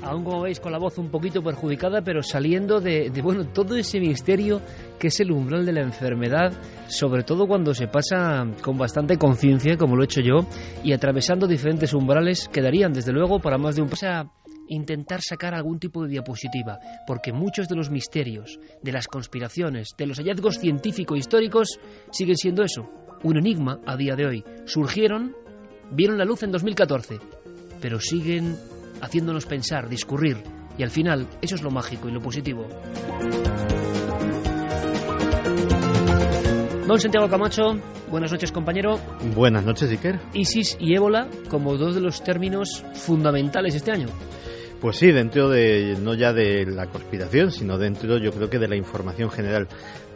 Aún, como veis, con la voz un poquito perjudicada, pero saliendo de todo ese misterio que es el umbral de la enfermedad, sobre todo cuando se pasa con bastante conciencia, como lo he hecho yo, y atravesando diferentes umbrales que darían, desde luego, para más de un paso a intentar sacar algún tipo de diapositiva, porque muchos de los misterios, de las conspiraciones, de los hallazgos científico-históricos, siguen siendo eso, un enigma a día de hoy. Surgieron, vieron la luz en 2014, pero siguen haciéndonos pensar, discurrir, y al final eso es lo mágico y lo positivo. Don Santiago Camacho, buenas noches, compañero. Buenas noches, Iker. ISIS y ébola como dos de los términos fundamentales este año. Pues sí, dentro de, no ya de la conspiración, sino dentro, yo creo que de la información general.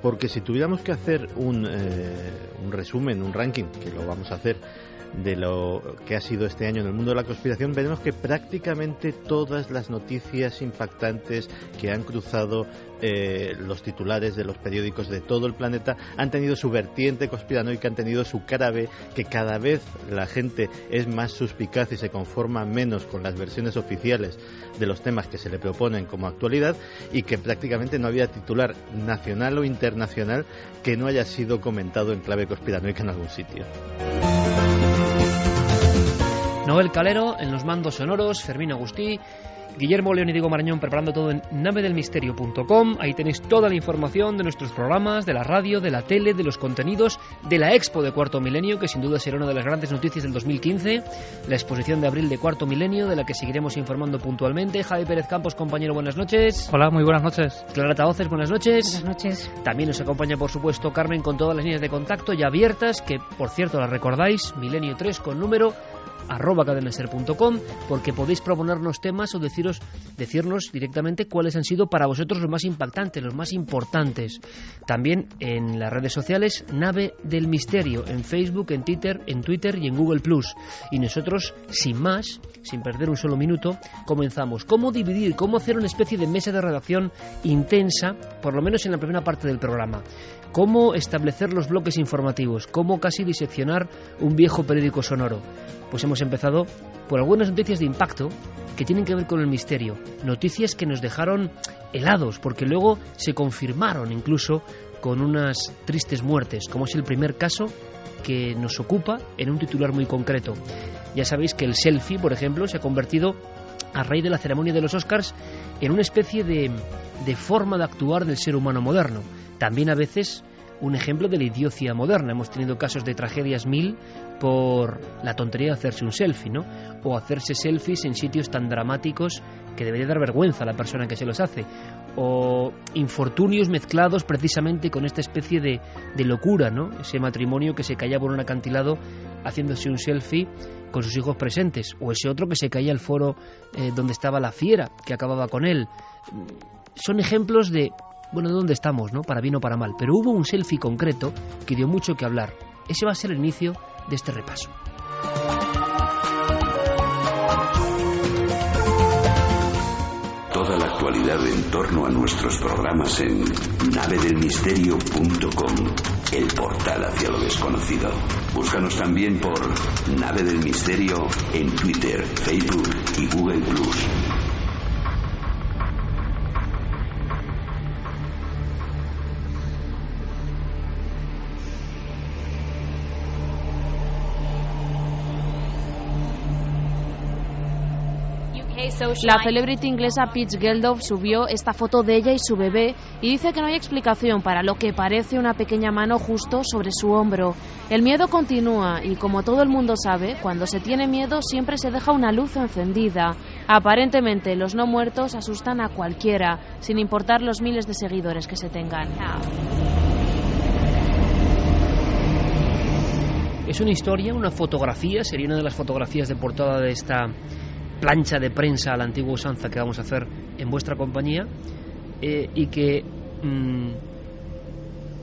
Porque si tuviéramos que hacer un resumen, un ranking, que lo vamos a hacer, de lo que ha sido este año en el mundo de la conspiración, veremos que prácticamente todas las noticias impactantes que han cruzado los titulares de los periódicos de todo el planeta han tenido su vertiente conspiranoica, han tenido su cara B, que cada vez la gente es más suspicaz y se conforma menos con las versiones oficiales de los temas que se le proponen como actualidad, y que prácticamente no había titular nacional o internacional que no haya sido comentado en clave conspiranoica en algún sitio. Noel Calero en los mandos sonoros, Fermín Agustí, Guillermo León y Diego Marañón preparando todo en navedelmisterio.com. Ahí tenéis toda la información de nuestros programas, de la radio, de la tele, de los contenidos, de la Expo de Cuarto Milenio, que sin duda será una de las grandes noticias del 2015, la exposición de abril de Cuarto Milenio, de la que seguiremos informando puntualmente. Javi Pérez Campos, compañero, buenas noches. Hola, muy buenas noches. Clara Tahoces, buenas noches. Buenas noches. También nos acompaña, por supuesto, Carmen, con todas las líneas de contacto ya abiertas, que, por cierto, las recordáis, Milenio 3 con número @cadenaser.com, porque podéis proponernos temas o decirnos directamente cuáles han sido para vosotros los más impactantes, los más importantes. También en las redes sociales, Nave del Misterio, en Facebook, en Twitter y en Google+. Y nosotros, sin más, sin perder un solo minuto, comenzamos. ¿Cómo dividir, cómo hacer una especie de mesa de redacción intensa, por lo menos en la primera parte del programa? ¿Cómo establecer los bloques informativos? ¿Cómo casi diseccionar un viejo periódico sonoro? Pues hemos empezado por algunas noticias de impacto que tienen que ver con el misterio. Noticias que nos dejaron helados, porque luego se confirmaron incluso con unas tristes muertes, como es el primer caso que nos ocupa en un titular muy concreto. Ya sabéis que el selfie, por ejemplo, se ha convertido, a raíz de la ceremonia de los Oscars, en una especie de forma de actuar del ser humano moderno. También a veces un ejemplo de la idiocia moderna. Hemos tenido casos de tragedias mil por la tontería de hacerse un selfie, ¿no? O hacerse selfies en sitios tan dramáticos que debería dar vergüenza a la persona que se los hace. O infortunios mezclados precisamente con esta especie de locura, ¿no? Ese matrimonio que se caía por un acantilado haciéndose un selfie con sus hijos presentes. O ese otro que se caía al foro donde estaba la fiera, que acababa con él. Son ejemplos de dónde estamos, ¿no? Para bien o para mal. Pero hubo un selfie concreto que dio mucho que hablar. Ese va a ser el inicio de este repaso. Toda la actualidad en torno a nuestros programas en navedelmisterio.com, el portal hacia lo desconocido. Búscanos también por Nave del Misterio en Twitter, Facebook y Google+. La celebrity inglesa Paige Geldof subió esta foto de ella y su bebé y dice que no hay explicación para lo que parece una pequeña mano justo sobre su hombro. El miedo continúa y, como todo el mundo sabe, cuando se tiene miedo siempre se deja una luz encendida. Aparentemente los no muertos asustan a cualquiera, sin importar los miles de seguidores que se tengan. Es una historia, una fotografía, sería una de las fotografías de portada de esta plancha de prensa a la antigua usanza que vamos a hacer en vuestra compañía, y que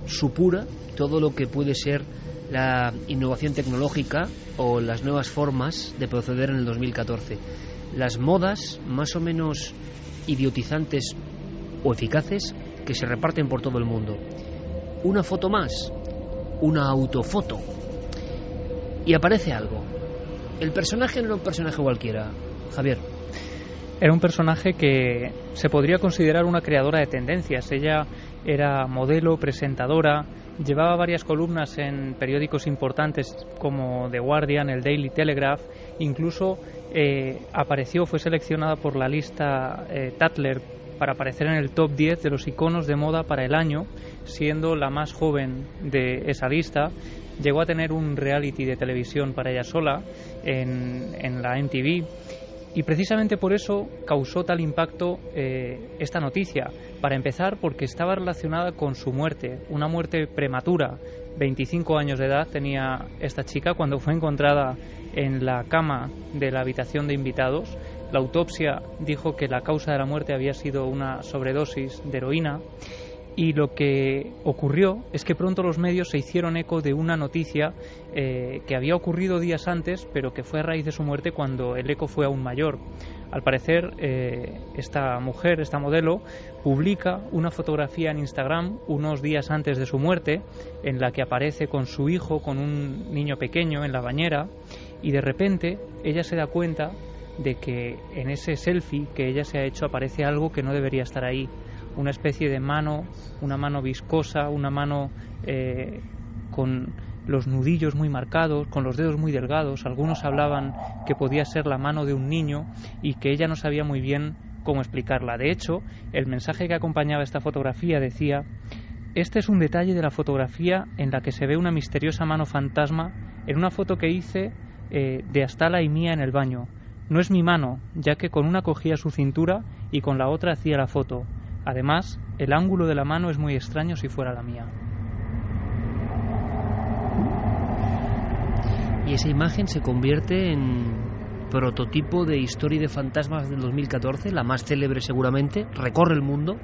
supura todo lo que puede ser la innovación tecnológica o las nuevas formas de proceder en el 2014. Las modas más o menos idiotizantes o eficaces que se reparten por todo el mundo. Una foto más, una autofoto, y aparece algo. El personaje no era un personaje cualquiera, Javier. era un personaje que se podría considerar una creadora de tendencias. Ella era modelo, presentadora, llevaba varias columnas en periódicos importantes como The Guardian, el Daily Telegraph, incluso fue seleccionada por la lista Tatler para aparecer en el top 10 de los iconos de moda para el año, siendo la más joven de esa lista. Llegó a tener un reality de televisión para ella sola en la MTV, y precisamente por eso causó tal impacto esta noticia. Para empezar, porque estaba relacionada con su muerte, una muerte prematura. 25 años de edad tenía esta chica cuando fue encontrada en la cama de la habitación de invitados. La autopsia dijo que la causa de la muerte había sido una sobredosis de heroína. Y lo que ocurrió es que pronto los medios se hicieron eco de una noticia que había ocurrido días antes, pero que fue a raíz de su muerte, cuando el eco fue aún mayor. Al parecer, esta mujer, esta modelo, publica una fotografía en Instagram unos días antes de su muerte, en la que aparece con su hijo, con un niño pequeño en la bañera, y de repente ella se da cuenta de que en ese selfie que ella se ha hecho aparece algo que no debería estar ahí. Una especie de mano, una mano viscosa, una mano con los nudillos muy marcados, con los dedos muy delgados. Algunos hablaban que podía ser la mano de un niño y que ella no sabía muy bien cómo explicarla. De hecho, el mensaje que acompañaba esta fotografía decía: este es un detalle de la fotografía en la que se ve una misteriosa mano fantasma en una foto que hice de Astala y mía en el baño. No es mi mano, ya que con una cogía su cintura y con la otra hacía la foto. Además, el ángulo de la mano es muy extraño si fuera la mía. Y esa imagen se convierte en prototipo de historia de fantasmas del 2014, la más célebre seguramente, recorre el mundo.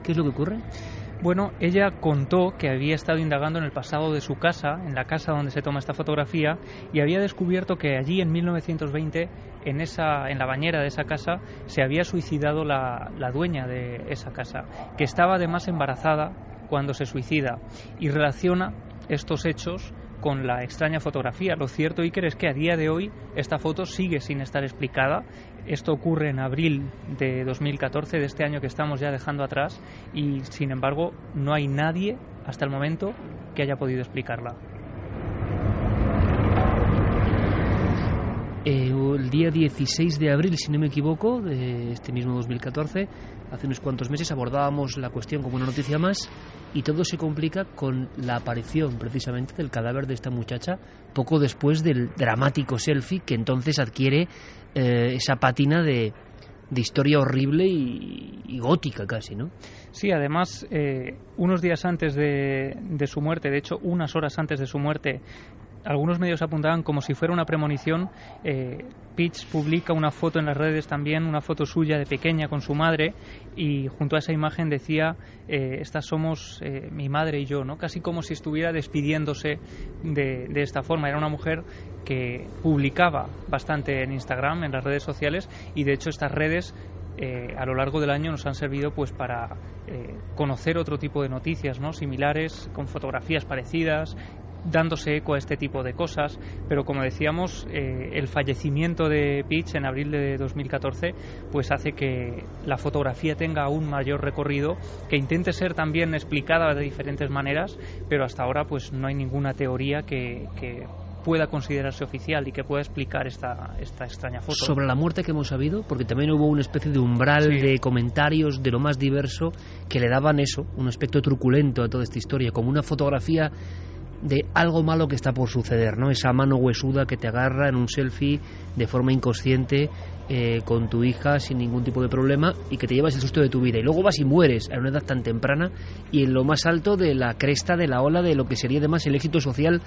¿Qué es lo que ocurre? Bueno, ella contó que había estado indagando en el pasado de su casa, en la casa donde se toma esta fotografía, y había descubierto que allí en 1920, en la bañera de esa casa, se había suicidado la dueña de esa casa, que estaba además embarazada cuando se suicida, y relaciona estos hechos con la extraña fotografía. Lo cierto, Iker, es que a día de hoy esta foto sigue sin estar explicada. Esto ocurre en abril de 2014, de este año que estamos ya dejando atrás, y sin embargo no hay nadie hasta el momento que haya podido explicarla. El día 16 de abril, si no me equivoco, de este mismo 2014, hace unos cuantos meses, abordábamos la cuestión como una noticia más, y todo se complica con la aparición precisamente del cadáver de esta muchacha poco después del dramático selfie que entonces adquiere esa pátina de historia horrible y gótica casi, ¿no? Sí, además, unos días antes de su muerte, de hecho unas horas antes de su muerte, algunos medios apuntaban como si fuera una premonición. Peach publica una foto en las redes también, una foto suya de pequeña con su madre, y junto a esa imagen decía: estas somos mi madre y yo, ¿no? Casi como si estuviera despidiéndose de esta forma. Era una mujer que publicaba bastante en Instagram, en las redes sociales, y de hecho estas redes a lo largo del año nos han servido pues para conocer otro tipo de noticias, ¿no? Similares, con fotografías parecidas, dándose eco a este tipo de cosas. Pero como decíamos, el fallecimiento de Peach en abril de 2014 pues hace que la fotografía tenga aún mayor recorrido, que intente ser también explicada de diferentes maneras, pero hasta ahora pues no hay ninguna teoría que pueda considerarse oficial y que pueda explicar esta extraña foto. Sobre la muerte que hemos sabido, porque también hubo una especie de umbral de comentarios de lo más diverso que le daban eso, un aspecto truculento a toda esta historia, como una fotografía de algo malo que está por suceder, ¿no? Esa mano huesuda que te agarra en un selfie de forma inconsciente con tu hija sin ningún tipo de problema, y que te llevas el susto de tu vida, y luego vas y mueres a una edad tan temprana y en lo más alto de la cresta de la ola de lo que sería además el éxito social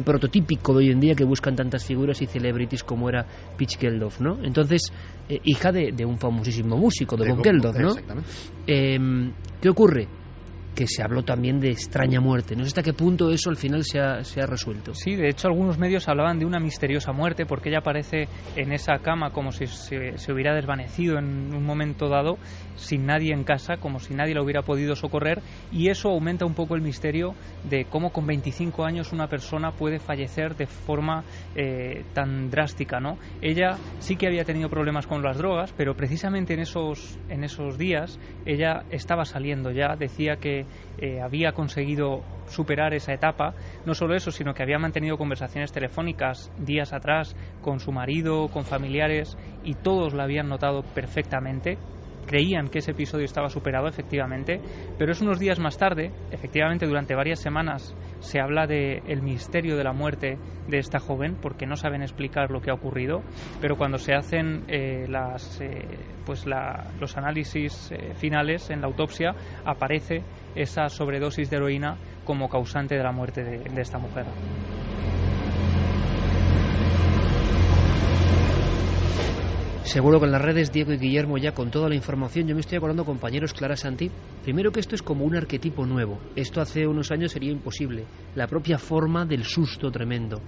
prototípico de hoy en día que buscan tantas figuras y celebrities como era Peach Geldof, ¿no? Entonces, hija de un famosísimo músico, de Bob Geldof, ¿no? Exactamente. ¿Qué ocurre? que se habló también de extraña muerte. No sé hasta qué punto eso al final se ha resuelto. Sí, de hecho algunos medios hablaban de una misteriosa muerte porque ella aparece en esa cama como si se hubiera desvanecido en un momento dado, sin nadie en casa, como si nadie la hubiera podido socorrer, y eso aumenta un poco el misterio de cómo con 25 años una persona puede fallecer de forma tan drástica, ¿no? Ella sí que había tenido problemas con las drogas, pero precisamente en esos días ella estaba saliendo ya, decía que había conseguido superar esa etapa, no solo eso, sino que había mantenido conversaciones telefónicas días atrás con su marido, con familiares, y todos la habían notado perfectamente. Creían que ese episodio estaba superado, efectivamente, pero es unos días más tarde, efectivamente durante varias semanas, se habla del misterio de la muerte de esta joven, porque no saben explicar lo que ha ocurrido, pero cuando se hacen los análisis finales en la autopsia, aparece esa sobredosis de heroína como causante de la muerte de esta mujer. Seguro que en las redes Diego y Guillermo ya con toda la información. Yo me estoy acordando, compañeros, Clara, Santi, primero que esto es como un arquetipo nuevo. Esto hace unos años sería imposible. La propia forma del susto tremendo.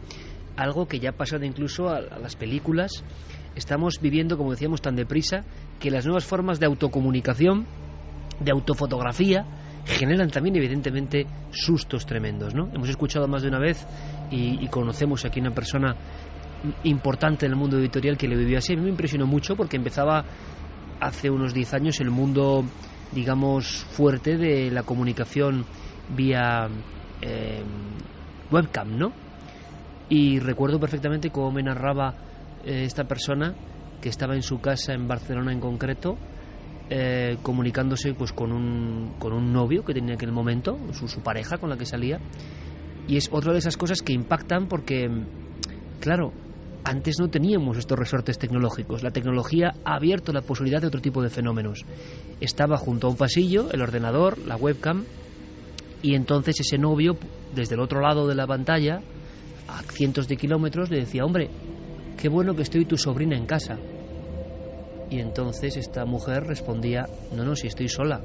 Algo que ya ha pasado incluso a las películas. Estamos viviendo, como decíamos, tan deprisa que las nuevas formas de autocomunicación, de autofotografía, generan también evidentemente sustos tremendos, ¿no? Hemos escuchado más de una vez y conocemos aquí una persona importante en el mundo editorial que le vivió así. A mí me impresionó mucho porque empezaba hace unos 10 años el mundo, digamos, fuerte de la comunicación vía webcam, ¿no? Y recuerdo perfectamente cómo me narraba esta persona que estaba en su casa en Barcelona en concreto, comunicándose pues con un novio que tenía en aquel momento, su pareja con la que salía. Y es otra de esas cosas que impactan porque, claro, antes no teníamos estos resortes tecnológicos. La tecnología ha abierto la posibilidad de otro tipo de fenómenos. Estaba junto a un pasillo, el ordenador, la webcam, y entonces ese novio, desde el otro lado de la pantalla, a cientos de kilómetros, le decía: hombre, qué bueno que estoy tu sobrina en casa. Y entonces esta mujer respondía: no, si estoy sola.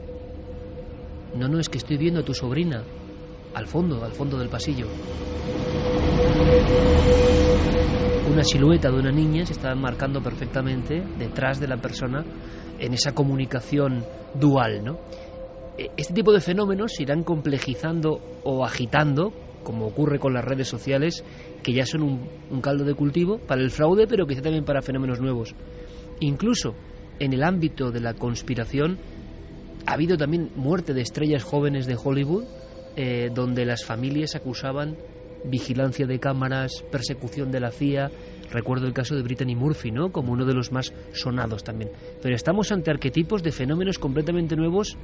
No, es que estoy viendo a tu sobrina al fondo del pasillo. Una silueta de una niña se estaba marcando perfectamente detrás de la persona en esa comunicación dual, ¿no? Este tipo de fenómenos se irán complejizando o agitando, como ocurre con las redes sociales, que ya son un caldo de cultivo para el fraude, pero quizá también para fenómenos nuevos. Incluso en el ámbito de la conspiración ha habido también muerte de estrellas jóvenes de Hollywood, donde las familias acusaban vigilancia de cámaras, persecución de la CIA. Recuerdo el caso de Brittany Murphy, ¿no?, como uno de los más sonados también. Pero estamos ante arquetipos de fenómenos completamente nuevos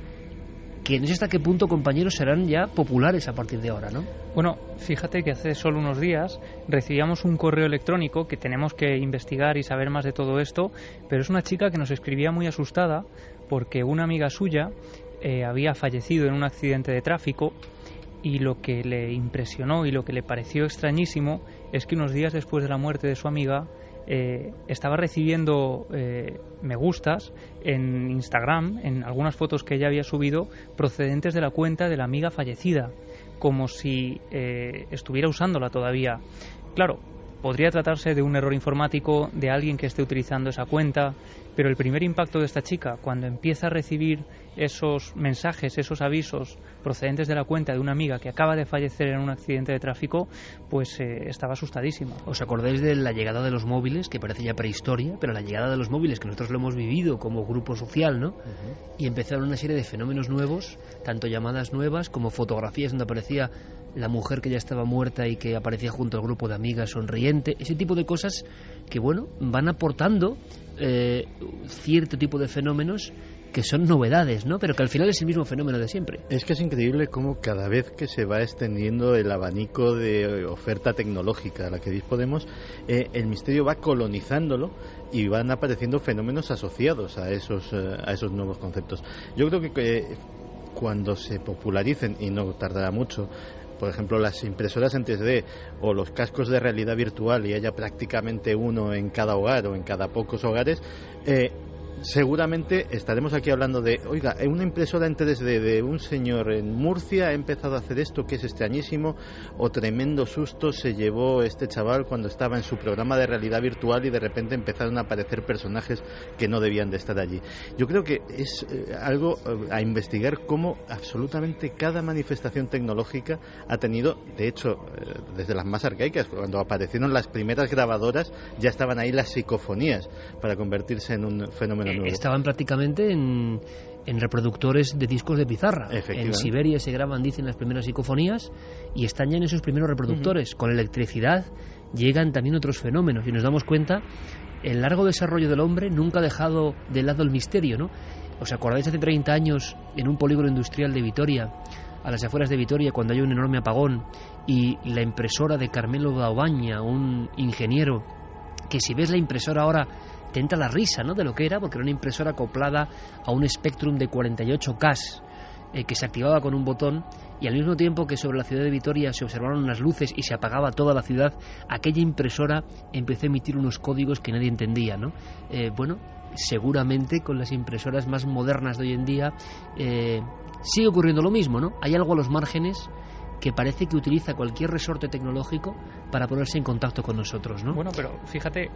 que no sé hasta qué punto, compañeros, serán ya populares a partir de ahora, ¿no? Bueno, fíjate que hace solo unos días recibíamos un correo electrónico que tenemos que investigar y saber más de todo esto, pero es una chica que nos escribía muy asustada porque una amiga suya había fallecido en un accidente de tráfico, y lo que le impresionó y lo que le pareció extrañísimo es que unos días después de la muerte de su amiga estaba recibiendo me gustas en Instagram, en algunas fotos que ella había subido, procedentes de la cuenta de la amiga fallecida, como si estuviera usándola todavía. Claro, podría tratarse de un error informático de alguien que esté utilizando esa cuenta, pero el primer impacto de esta chica, cuando empieza a recibir esos mensajes, esos avisos procedentes de la cuenta de una amiga que acaba de fallecer en un accidente de tráfico, pues estaba asustadísima. ¿Os acordáis de la llegada de los móviles, que parece ya prehistoria, pero la llegada de los móviles, que nosotros lo hemos vivido como grupo social, ¿no? Y empezaron una serie de fenómenos nuevos, tanto llamadas nuevas como fotografías donde aparecía la mujer que ya estaba muerta y que aparecía junto al grupo de amigas sonriente, ese tipo de cosas que, bueno, van aportando cierto tipo de fenómenos que son novedades, ¿no? Pero que al final es el mismo fenómeno de siempre. Es que es increíble cómo cada vez que se va extendiendo el abanico de oferta tecnológica a la que disponemos, el misterio va colonizándolo y van apareciendo fenómenos asociados a esos nuevos conceptos. Yo creo que cuando se popularicen, y no tardará mucho, por ejemplo, las impresoras en 3D o los cascos de realidad virtual, y haya prácticamente uno en cada hogar o en cada pocos hogares, seguramente estaremos aquí hablando de, oiga, una impresora en 3D de un señor en Murcia ha empezado a hacer esto que es extrañísimo, o tremendo susto se llevó este chaval cuando estaba en su programa de realidad virtual y de repente empezaron a aparecer personajes que no debían de estar allí. Yo creo que es algo a investigar, cómo absolutamente cada manifestación tecnológica ha tenido, de hecho, desde las más arcaicas, cuando aparecieron las primeras grabadoras ya estaban ahí las psicofonías para convertirse en un fenómeno nuevo. Estaban prácticamente en reproductores de discos de pizarra. En Siberia se graban, dicen, las primeras psicofonías y están ya en esos primeros reproductores. Con electricidad llegan también otros fenómenos y nos damos cuenta, el largo desarrollo del hombre nunca ha dejado de lado el misterio, ¿no? ¿Os acordáis hace 30 años en un polígono industrial de Vitoria, a las afueras de Vitoria, cuando hay un enorme apagón y la impresora de Carmelo Daubaña, un ingeniero, que si ves la impresora ahora te entra la risa, ¿no?, de lo que era, porque era una impresora acoplada a un Spectrum de 48K que se activaba con un botón, y al mismo tiempo que sobre la ciudad de Vitoria se observaron unas luces y se apagaba toda la ciudad, aquella impresora empezó a emitir unos códigos que nadie entendía, ¿no? Bueno, seguramente con las impresoras más modernas de hoy en día sigue ocurriendo lo mismo, ¿no? Hay algo a los márgenes que parece que utiliza cualquier resorte tecnológico para ponerse en contacto con nosotros, ¿no? Bueno, pero fíjate,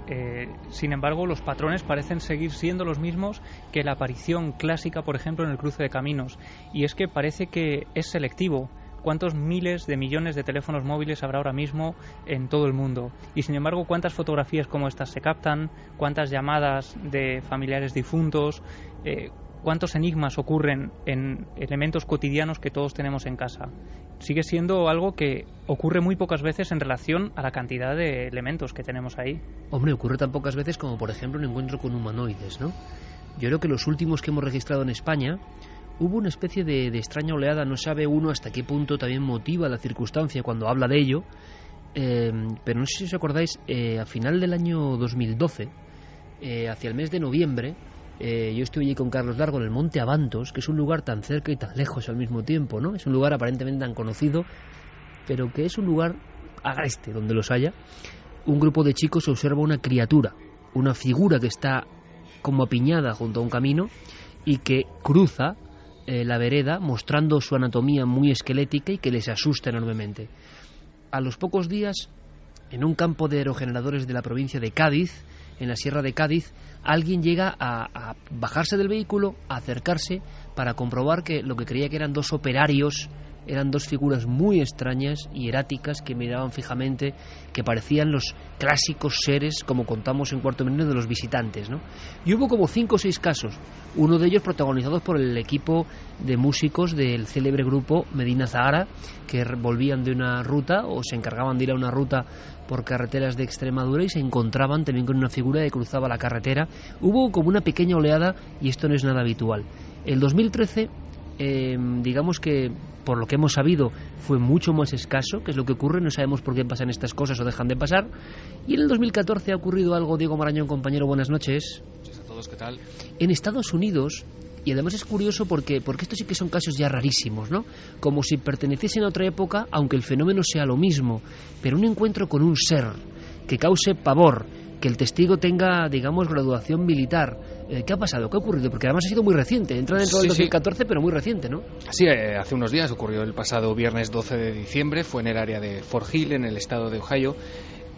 sin embargo, los patrones parecen seguir siendo los mismos que la aparición clásica, por ejemplo, en el cruce de caminos. Y es que parece que es selectivo. ¿Cuántos miles de millones de teléfonos móviles habrá ahora mismo en todo el mundo? Y sin embargo, ¿cuántas fotografías como estas se captan? ¿Cuántas llamadas de familiares difuntos? ¿Cuántos enigmas ocurren en elementos cotidianos que todos tenemos en casa? Sigue siendo algo que ocurre muy pocas veces en relación a la cantidad de elementos que tenemos ahí. Hombre, ocurre tan pocas veces como, por ejemplo, un encuentro con humanoides, ¿no? Yo creo que los últimos que hemos registrado en España, hubo una especie de extraña oleada, no sabe uno hasta qué punto también motiva la circunstancia cuando habla de ello, pero no sé si os acordáis, a final del año 2012, hacia el mes de noviembre, yo estuve allí con Carlos Largo en el Monte Abantos, que es un lugar tan cerca y tan lejos al mismo tiempo, ¿no? Es un lugar aparentemente tan conocido, pero que es un lugar agreste donde los haya. Un grupo de chicos observa una criatura, una figura que está como apiñada junto a un camino y que cruza la vereda mostrando su anatomía muy esquelética y que les asusta enormemente. A los pocos días, en un campo de aerogeneradores de la provincia de Cádiz, en la sierra de Cádiz, alguien llega a bajarse del vehículo, a acercarse para comprobar que lo que creía que eran dos operarios eran dos figuras muy extrañas y eráticas que miraban fijamente, que parecían los clásicos seres, como contamos en Cuarto Milenio, de los visitantes, ¿no? Y hubo como 5 o 6 casos, uno de ellos protagonizados por el equipo de músicos del célebre grupo Medina Zahara, que volvían de una ruta o se encargaban de ir a una ruta por carreteras de Extremadura y se encontraban también con una figura que cruzaba la carretera. Hubo como una pequeña oleada y esto no es nada habitual. El 2013, digamos que por lo que hemos sabido fue mucho más escaso, que es lo que ocurre, no sabemos por qué pasan estas cosas o dejan de pasar. Y en el 2014 ha ocurrido algo. Diego Marañón, compañero, buenas noches. Buenas a todos, ¿qué tal? En Estados Unidos, y además es curioso porque estos sí que son casos ya rarísimos, ¿no? Como si perteneciesen a otra época, aunque el fenómeno sea lo mismo, pero un encuentro con un ser que cause pavor, que el testigo tenga, digamos, graduación militar. ¿Qué ha pasado? ¿Qué ha ocurrido? Porque además ha sido muy reciente, entra dentro del 2014, pero muy reciente, ¿no? Sí, hace unos días ocurrió el pasado viernes 12 de diciembre, fue en el área de Fort Hill, en el estado de Ohio.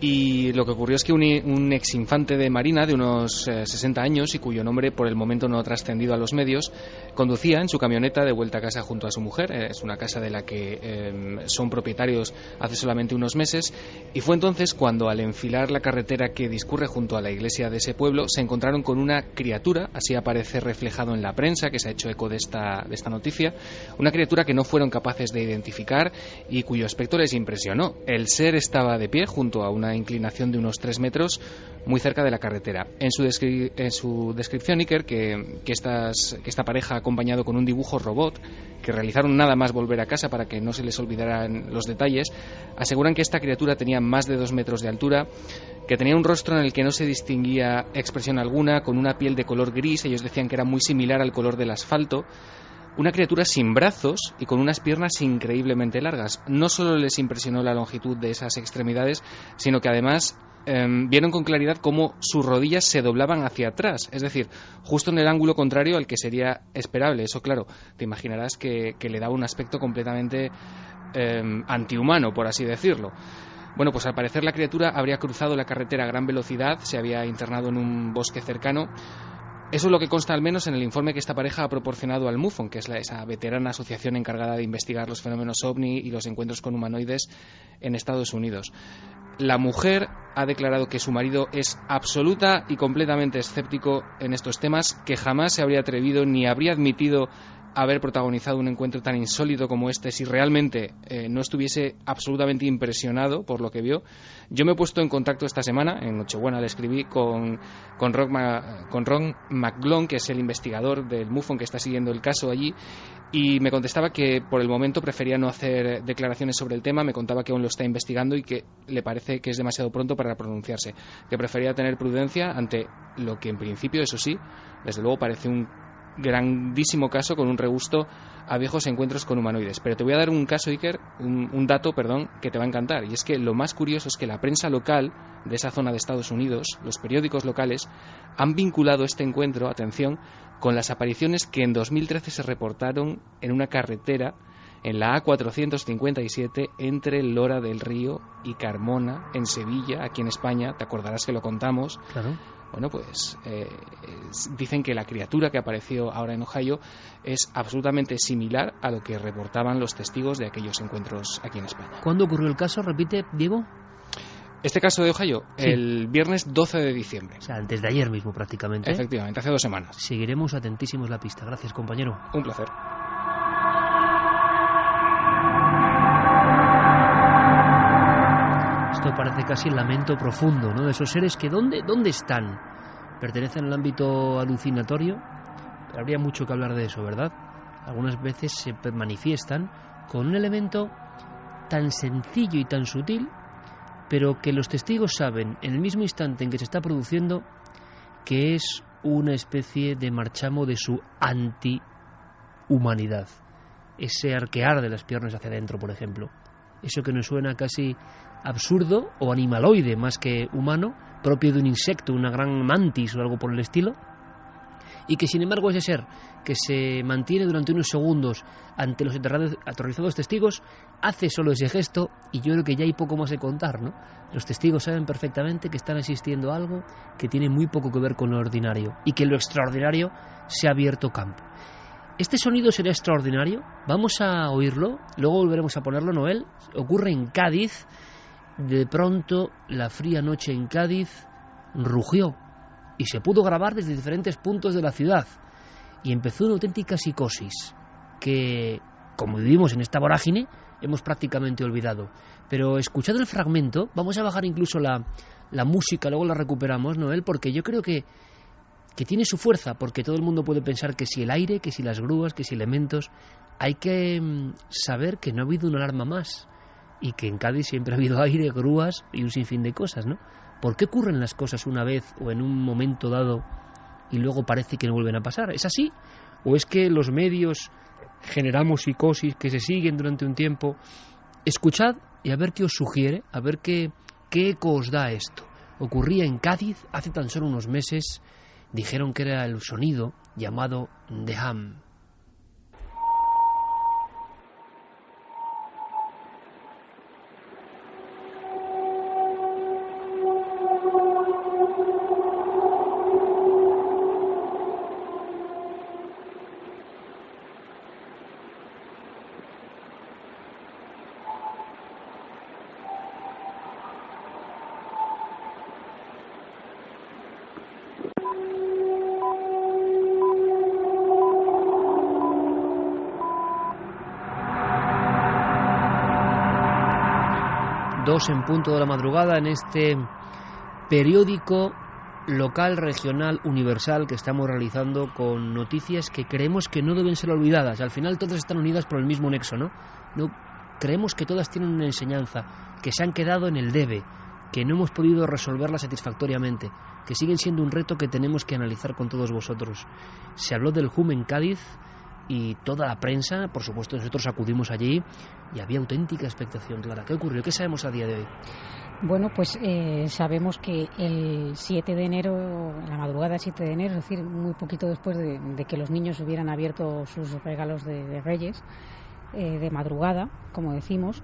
Y lo que ocurrió es que un ex infante de marina de unos 60 años y cuyo nombre por el momento no ha trascendido a los medios, conducía en su camioneta de vuelta a casa junto a su mujer. Es una casa de la que son propietarios hace solamente unos meses, y fue entonces cuando, al enfilar la carretera que discurre junto a la iglesia de ese pueblo, se encontraron con una criatura, así aparece reflejado en la prensa que se ha hecho eco de esta noticia, una criatura que no fueron capaces de identificar y cuyo aspecto les impresionó. El ser estaba de pie junto a una inclinación de unos 3 metros muy cerca de la carretera. En su descripción, Iker, que esta pareja ha acompañado con un dibujo robot que realizaron nada más volver a casa para que no se les olvidaran los detalles, aseguran que esta criatura tenía más de 2 metros de altura, que tenía un rostro en el que no se distinguía expresión alguna, con una piel de color gris. Ellos decían que era muy similar al color del asfalto. Una criatura sin brazos y con unas piernas increíblemente largas. No solo les impresionó la longitud de esas extremidades, sino que además vieron con claridad cómo sus rodillas se doblaban hacia atrás, es decir, justo en el ángulo contrario al que sería esperable. Eso, claro, te imaginarás que le daba un aspecto completamente antihumano, por así decirlo. Bueno, pues al parecer la criatura habría cruzado la carretera a gran velocidad, se había internado en un bosque cercano. Eso es lo que consta al menos en el informe que esta pareja ha proporcionado al MUFON, que es esa veterana asociación encargada de investigar los fenómenos OVNI y los encuentros con humanoides en Estados Unidos. La mujer ha declarado que su marido es absoluta y completamente escéptico en estos temas, que jamás se habría atrevido ni habría admitido haber protagonizado un encuentro tan insólito como este si realmente no estuviese absolutamente impresionado por lo que vio. Yo me he puesto en contacto esta semana, en Nochebuena le escribí, con Ron McGlone, que es el investigador del MUFON que está siguiendo el caso allí, y me contestaba que por el momento prefería no hacer declaraciones sobre el tema. Me contaba que aún lo está investigando y que le parece que es demasiado pronto para pronunciarse, que prefería tener prudencia ante lo que en principio, eso sí, desde luego parece un grandísimo caso con un regusto a viejos encuentros con humanoides. Pero te voy a dar un caso, Iker, un dato, que te va a encantar, y es que lo más curioso es que la prensa local de esa zona de Estados Unidos, los periódicos locales, han vinculado este encuentro, atención, con las apariciones que en 2013 se reportaron en una carretera en la A457 entre Lora del Río y Carmona, en Sevilla, aquí en España. Te acordarás que lo contamos. Claro. Bueno, pues dicen que la criatura que apareció ahora en Ohio es absolutamente similar a lo que reportaban los testigos de aquellos encuentros aquí en España. ¿Cuándo ocurrió el caso? Repite, Diego. Este caso de Ohio, sí, el viernes 12 de diciembre. O sea, antes de ayer mismo prácticamente. Efectivamente, hace 2 semanas. Seguiremos atentísimos la pista. Gracias, compañero. Un placer. Esto parece casi el lamento profundo, ¿no? De esos seres que ¿dónde están? Pertenecen al ámbito alucinatorio, pero habría mucho que hablar de eso, ¿verdad? Algunas veces se manifiestan con un elemento tan sencillo y tan sutil, pero que los testigos saben en el mismo instante en que se está produciendo que es una especie de marchamo de su antihumanidad. Ese arquear de las piernas hacia adentro, por ejemplo. Eso que nos suena casi absurdo o animaloide más que humano, propio de un insecto, una gran mantis o algo por el estilo, y que sin embargo ese ser que se mantiene durante unos segundos ante los aterrorizados testigos hace solo ese gesto, y yo creo que ya hay poco más de contar, ¿no? Los testigos saben perfectamente que están asistiendo a algo que tiene muy poco que ver con lo ordinario y que lo extraordinario se ha abierto campo. Este sonido será extraordinario, vamos a oírlo, luego volveremos a ponerlo, Noel. Ocurre en Cádiz. De pronto la fría noche en Cádiz rugió y se pudo grabar desde diferentes puntos de la ciudad, y empezó una auténtica psicosis que, como vivimos en esta vorágine, hemos prácticamente olvidado. Pero escuchado el fragmento, vamos a bajar incluso la música, luego la recuperamos, Noel, porque yo creo que tiene su fuerza, porque todo el mundo puede pensar que si el aire, que si las grúas, que si elementos. Hay que saber que no ha habido una alarma más, y que en Cádiz siempre ha habido aire, grúas y un sinfín de cosas, ¿no? ¿Por qué ocurren las cosas una vez o en un momento dado y luego parece que no vuelven a pasar? ¿Es así? ¿O es que los medios generamos psicosis que se siguen durante un tiempo? Escuchad y a ver qué os sugiere, a ver qué eco os da esto. Ocurría en Cádiz hace tan solo unos meses. Dijeron que era el sonido llamado The Hum. En punto de la madrugada en este periódico local, regional, universal que estamos realizando con noticias que creemos que no deben ser olvidadas. Al final todas están unidas por el mismo nexo, ¿no? Creemos que todas tienen una enseñanza, que se han quedado en el debe, que no hemos podido resolverla satisfactoriamente, que siguen siendo un reto que tenemos que analizar con todos vosotros. Se habló del Hum en Cádiz, y toda la prensa, por supuesto nosotros acudimos allí y había auténtica expectación. Clara, ¿qué ocurrió? ¿Qué sabemos a día de hoy? Bueno, pues sabemos que el 7 de enero, en la madrugada del 7 de enero, es decir, muy poquito después de que los niños hubieran abierto sus regalos de Reyes, de madrugada, como decimos,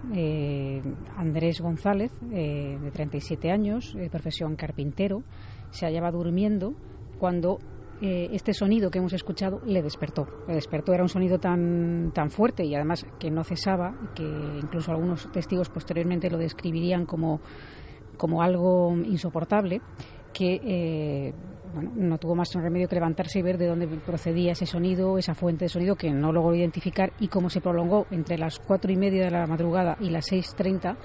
Andrés González, de 37 años, de profesión carpintero, se hallaba durmiendo cuando este sonido que hemos escuchado le despertó. Era un sonido tan fuerte y además que no cesaba, que incluso algunos testigos posteriormente lo describirían como algo insoportable, que no tuvo más remedio que levantarse y ver de dónde procedía ese sonido, esa fuente de sonido que no logró identificar, y cómo se prolongó entre las 4:30 de la madrugada y las 6:30,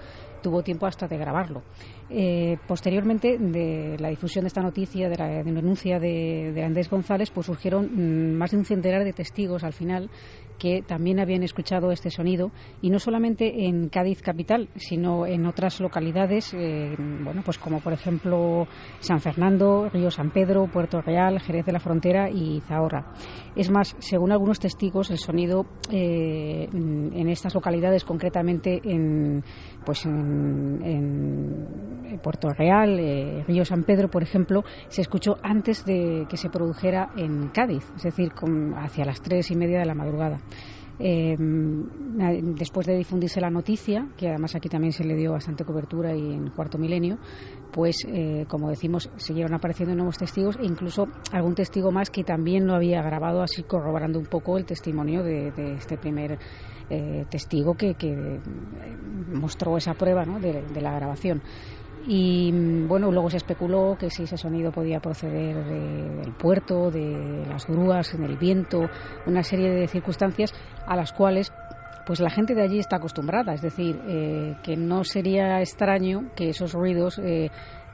tuvo tiempo hasta de grabarlo. Posteriormente, de la difusión de esta noticia, de la denuncia de Andrés González, pues surgieron más de un centenar de testigos al final que también habían escuchado este sonido, y no solamente en Cádiz capital, sino en otras localidades, pues como por ejemplo San Fernando, Río San Pedro, Puerto Real, Jerez de la Frontera y Zahorra. Es más, según algunos testigos, el sonido en estas localidades, concretamente en Puerto Real, Río San Pedro, por ejemplo, se escuchó antes de que se produjera en Cádiz, es decir, hacia las 3:30 de la madrugada. Después de difundirse la noticia, que además aquí también se le dio bastante cobertura y en Cuarto Milenio, pues como decimos, siguieron apareciendo nuevos testigos, e incluso algún testigo más que también lo había grabado, así corroborando un poco el testimonio de este primer testigo que mostró esa prueba, ¿no?, de la grabación. Y bueno, luego se especuló que si ese sonido podía proceder del puerto, de las grúas, del viento, una serie de circunstancias a las cuales pues la gente de allí está acostumbrada. Es decir, que no sería extraño que esos ruidos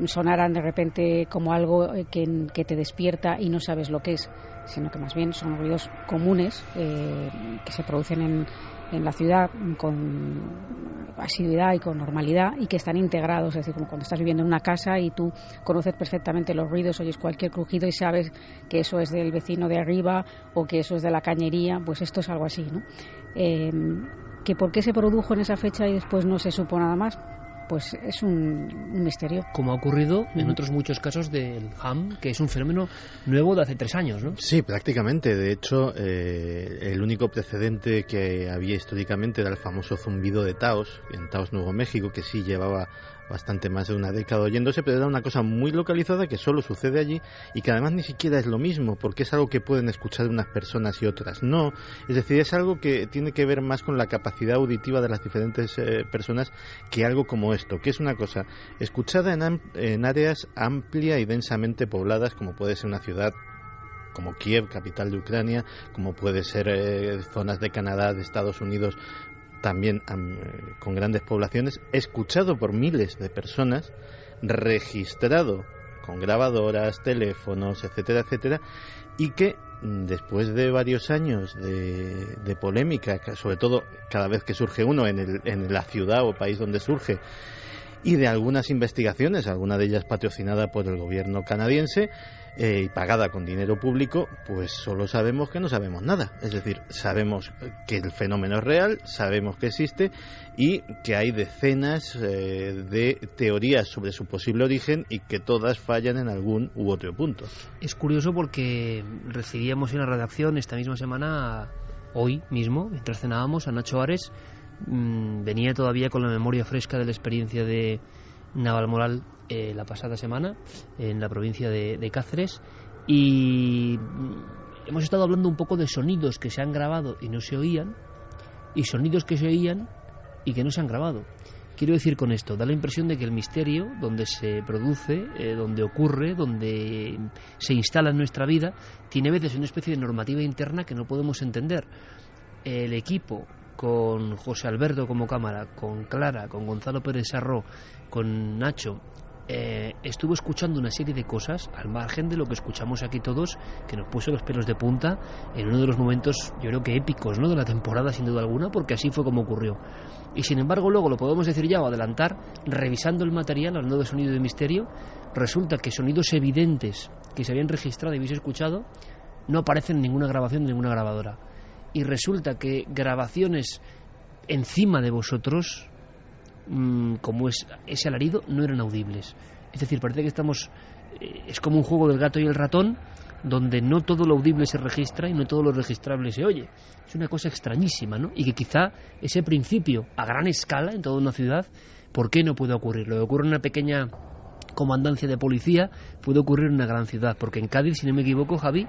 sonaran de repente como algo que te despierta y no sabes lo que es, sino que más bien son ruidos comunes que se producen en la ciudad con asiduidad y con normalidad, y que están integrados, es decir, como cuando estás viviendo en una casa y tú conoces perfectamente los ruidos, oyes cualquier crujido y sabes que eso es del vecino de arriba o que eso es de la cañería, pues esto es algo así, ¿no? ¿Que por qué se produjo en esa fecha y después no se supo nada más? Pues es un misterio. Como ha ocurrido en otros muchos casos del ham, que es un fenómeno nuevo de hace 3 años, ¿no? Sí, prácticamente. De hecho, el único precedente que había históricamente era el famoso zumbido de Taos, en Taos, Nuevo México, que sí llevaba bastante más de una década oyéndose, pero era una cosa muy localizada que solo sucede allí y que además ni siquiera es lo mismo, porque es algo que pueden escuchar unas personas y otras no. Es decir, es algo que tiene que ver más con la capacidad auditiva de las diferentes personas que algo como esto, que es una cosa escuchada en áreas amplia y densamente pobladas, como puede ser una ciudad como Kiev, capital de Ucrania, como puede ser zonas de Canadá, de Estados Unidos, también con grandes poblaciones, escuchado por miles de personas, registrado con grabadoras, teléfonos, etcétera, etcétera, y que después de varios años de polémica, sobre todo cada vez que surge uno en la ciudad o país donde surge, y de algunas investigaciones, alguna de ellas patrocinada por el gobierno canadiense y pagada con dinero público, pues solo sabemos que no sabemos nada. Es decir, sabemos que el fenómeno es real, sabemos que existe y que hay decenas de teorías sobre su posible origen y que todas fallan en algún u otro punto. Es curioso porque recibíamos en la redacción esta misma semana, hoy mismo, mientras cenábamos, a Nacho Ares. Venía todavía con la memoria fresca de la experiencia de Navalmoral la pasada semana en la provincia de Cáceres, y hemos estado hablando un poco de sonidos que se han grabado y no se oían, y sonidos que se oían y que no se han grabado. Quiero decir con esto, da la impresión de que el misterio, donde se produce, donde ocurre, donde se instala en nuestra vida, tiene a veces una especie de normativa interna que no podemos entender. El equipo, con José Alberto como cámara, con Clara, con Gonzalo Pérez Sarró, con Nacho, estuvo escuchando una serie de cosas al margen de lo que escuchamos aquí todos, que nos puso los pelos de punta en uno de los momentos, yo creo que épicos, ¿no?, de la temporada, sin duda alguna, porque así fue como ocurrió. Y sin embargo luego lo podemos decir ya o adelantar, revisando el material, hablando de sonido de misterio, resulta que sonidos evidentes que se habían registrado y habéis escuchado no aparecen en ninguna grabación de ninguna grabadora. y resulta que grabaciones encima de vosotros, como es ese alarido, no eran audibles. Es decir, parece que estamos... es como un juego del gato y el ratón, donde no todo lo audible se registra y no todo lo registrable se oye. Es una cosa extrañísima, ¿no? Y que quizá ese principio, a gran escala, en toda una ciudad, ¿por qué no puede ocurrir? Lo que ocurre en una pequeña comandancia de policía puede ocurrir en una gran ciudad, porque en Cádiz, si no me equivoco, Javi,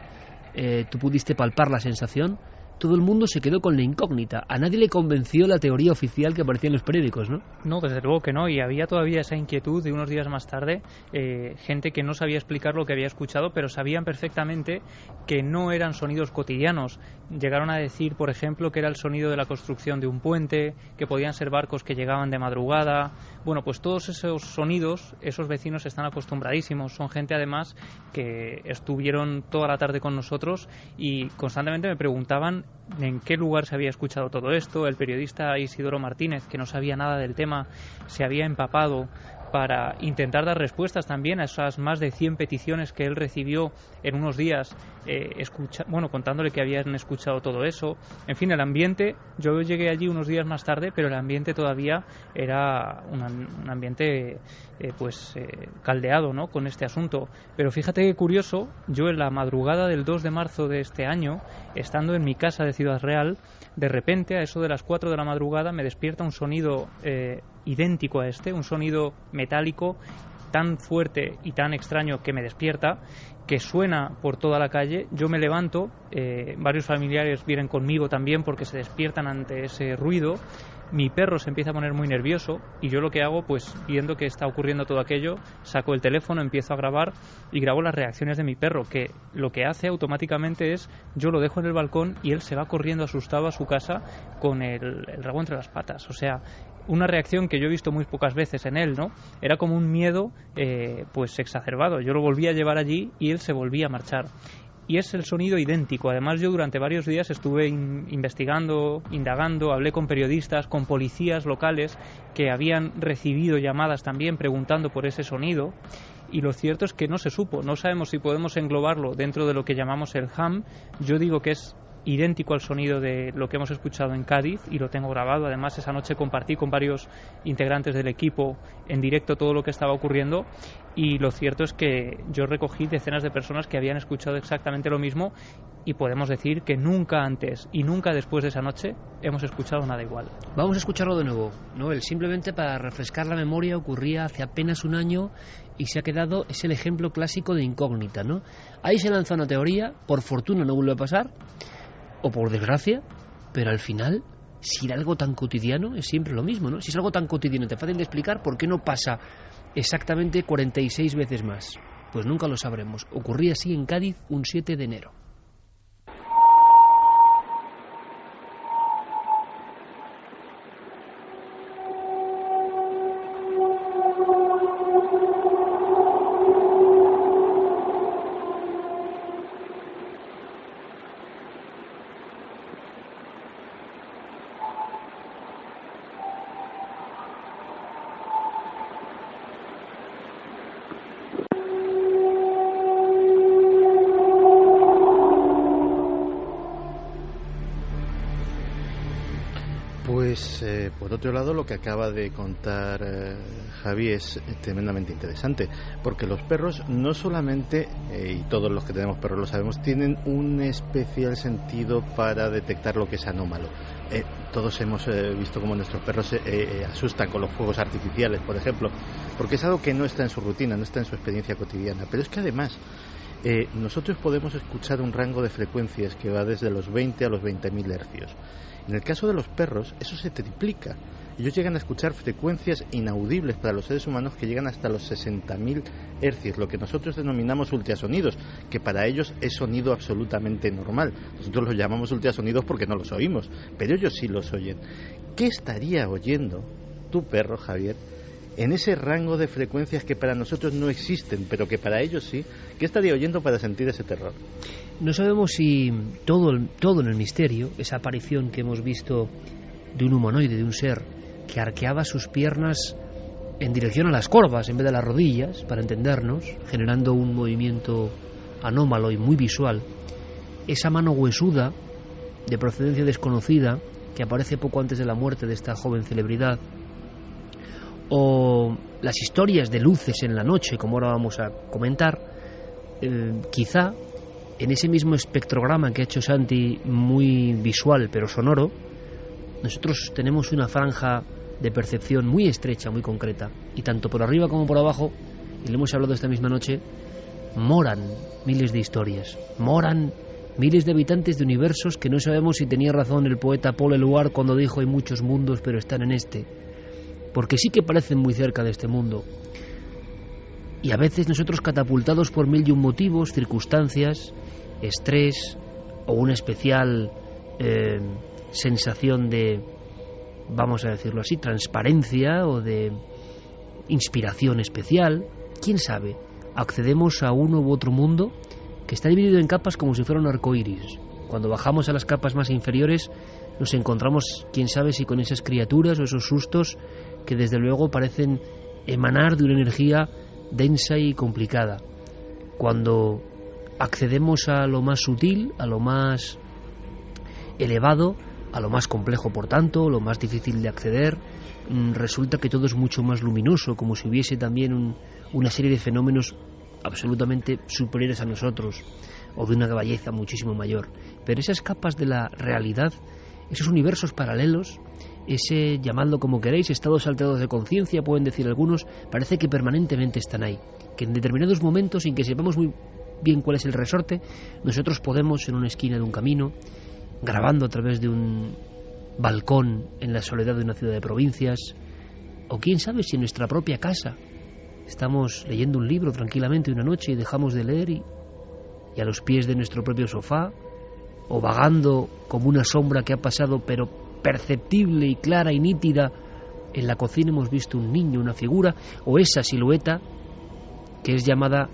tú pudiste palpar la sensación. Todo el mundo se quedó con la incógnita. A nadie le convenció la teoría oficial que aparecía en los periódicos, ¿no? No, desde luego que no. Y había todavía esa inquietud de unos días más tarde, gente que no sabía explicar lo que había escuchado, pero sabían perfectamente que no eran sonidos cotidianos. Llegaron a decir, por ejemplo, que era el sonido de la construcción de un puente, que podían ser barcos que llegaban de madrugada. Bueno, pues todos esos sonidos, esos vecinos están acostumbradísimos. Son gente, además, que estuvieron toda la tarde con nosotros y constantemente me preguntaban en qué lugar se había escuchado todo esto. El periodista Isidoro Martínez, que no sabía nada del tema, se había empapado para intentar dar respuestas también a esas más de 100 peticiones que él recibió en unos días, contándole que habían escuchado todo eso. En fin, el ambiente, yo llegué allí unos días más tarde, pero el ambiente todavía era un ambiente caldeado, ¿no?, con este asunto. Pero fíjate qué curioso, yo en la madrugada del 2 de marzo de este año, estando en mi casa de Ciudad Real, de repente a eso de las 4 de la madrugada me despierta un sonido idéntico a este, un sonido metálico tan fuerte y tan extraño que me despierta, que suena por toda la calle. Yo me levanto, varios familiares vienen conmigo también porque se despiertan ante ese ruido. Mi perro se empieza a poner muy nervioso y yo lo que hago, pues viendo que está ocurriendo todo aquello, saco el teléfono, empiezo a grabar y grabo las reacciones de mi perro, que lo que hace automáticamente es, yo lo dejo en el balcón y él se va corriendo asustado a su casa con el rabo entre las patas. O sea, una reacción que yo he visto muy pocas veces en él, ¿no? Era como un miedo exacerbado. Yo lo volví a llevar allí y él se volvía a marchar. Y es el sonido idéntico. Además, yo durante varios días estuve investigando, indagando, hablé con periodistas, con policías locales que habían recibido llamadas también preguntando por ese sonido. Y lo cierto es que no se supo. No sabemos si podemos englobarlo dentro de lo que llamamos el HAM. Yo digo que es idéntico al sonido de lo que hemos escuchado en Cádiz y lo tengo grabado. Además, esa noche compartí con varios integrantes del equipo en directo todo lo que estaba ocurriendo y lo cierto es que yo recogí decenas de personas que habían escuchado exactamente lo mismo y podemos decir que nunca antes y nunca después de esa noche hemos escuchado nada igual. Vamos a escucharlo de nuevo, Noel, simplemente para refrescar la memoria. Ocurría hace apenas un año y se ha quedado, es el ejemplo clásico de incógnita, ¿no? Ahí se lanza una teoría, por fortuna no vuelve a pasar, o por desgracia, pero al final, si era algo tan cotidiano, es siempre lo mismo, ¿no? Si es algo tan cotidiano, tan fácil de explicar, ¿por qué no pasa exactamente 46 veces más? Pues nunca lo sabremos. Ocurría así en Cádiz un 7 de enero. Por otro lado, lo que acaba de contar Javi es tremendamente interesante, porque los perros no solamente, y todos los que tenemos perros lo sabemos, tienen un especial sentido para detectar lo que es anómalo. Todos hemos visto cómo nuestros perros se asustan con los fuegos artificiales, por ejemplo, porque es algo que no está en su rutina, no está en su experiencia cotidiana. Pero es que además nosotros podemos escuchar un rango de frecuencias que va desde los 20 a los 20.000 hercios. En el caso de los perros, eso se triplica. Ellos llegan a escuchar frecuencias inaudibles para los seres humanos que llegan hasta los 60.000 hercios, lo que nosotros denominamos ultrasonidos, que para ellos es sonido absolutamente normal. Nosotros los llamamos ultrasonidos porque no los oímos, pero ellos sí los oyen. ¿Qué estaría oyendo tu perro, Javier, en ese rango de frecuencias que para nosotros no existen, pero que para ellos sí? ¿Qué estaría oyendo para sentir ese terror? No sabemos si todo en el misterio, esa aparición que hemos visto de un humanoide, de un ser que arqueaba sus piernas en dirección a las corvas en vez de las rodillas, para entendernos, generando un movimiento anómalo y muy visual, esa mano huesuda de procedencia desconocida que aparece poco antes de la muerte de esta joven celebridad, o las historias de luces en la noche, como ahora vamos a comentar, quizá en ese mismo espectrograma que ha hecho Santi, muy visual pero sonoro, nosotros tenemos una franja de percepción muy estrecha, muy concreta, y tanto por arriba como por abajo, y lo hemos hablado esta misma noche, moran miles de historias, moran miles de habitantes de universos que no sabemos si tenía razón el poeta Paul Eluard cuando dijo: hay muchos mundos pero están en este, porque sí que parecen muy cerca de este mundo. Y a veces nosotros, catapultados por mil y un motivos, circunstancias, estrés o una especial sensación de, vamos a decirlo así, transparencia o de inspiración especial, quién sabe, accedemos a uno u otro mundo que está dividido en capas como si fuera un arco iris. Cuando bajamos a las capas más inferiores nos encontramos, quién sabe si con esas criaturas o esos sustos que desde luego parecen emanar de una energía densa y complicada. Cuando accedemos a lo más sutil, a lo más elevado, a lo más complejo, por tanto, lo más difícil de acceder, resulta que todo es mucho más luminoso, como si hubiese también una serie de fenómenos absolutamente superiores a nosotros, o de una belleza muchísimo mayor. Pero esas capas de la realidad, esos universos paralelos, ese, llamadlo como queréis, estados alterados de conciencia, pueden decir algunos, parece que permanentemente están ahí, que en determinados momentos, sin que sepamos muy bien cuál es el resorte, nosotros podemos, en una esquina de un camino, grabando a través de un balcón en la soledad de una ciudad de provincias, o quién sabe si en nuestra propia casa estamos leyendo un libro tranquilamente una noche y dejamos de leer y a los pies de nuestro propio sofá, o vagando como una sombra que ha pasado pero perceptible y clara y nítida en la cocina, hemos visto un niño, una figura, o esa silueta que es llamada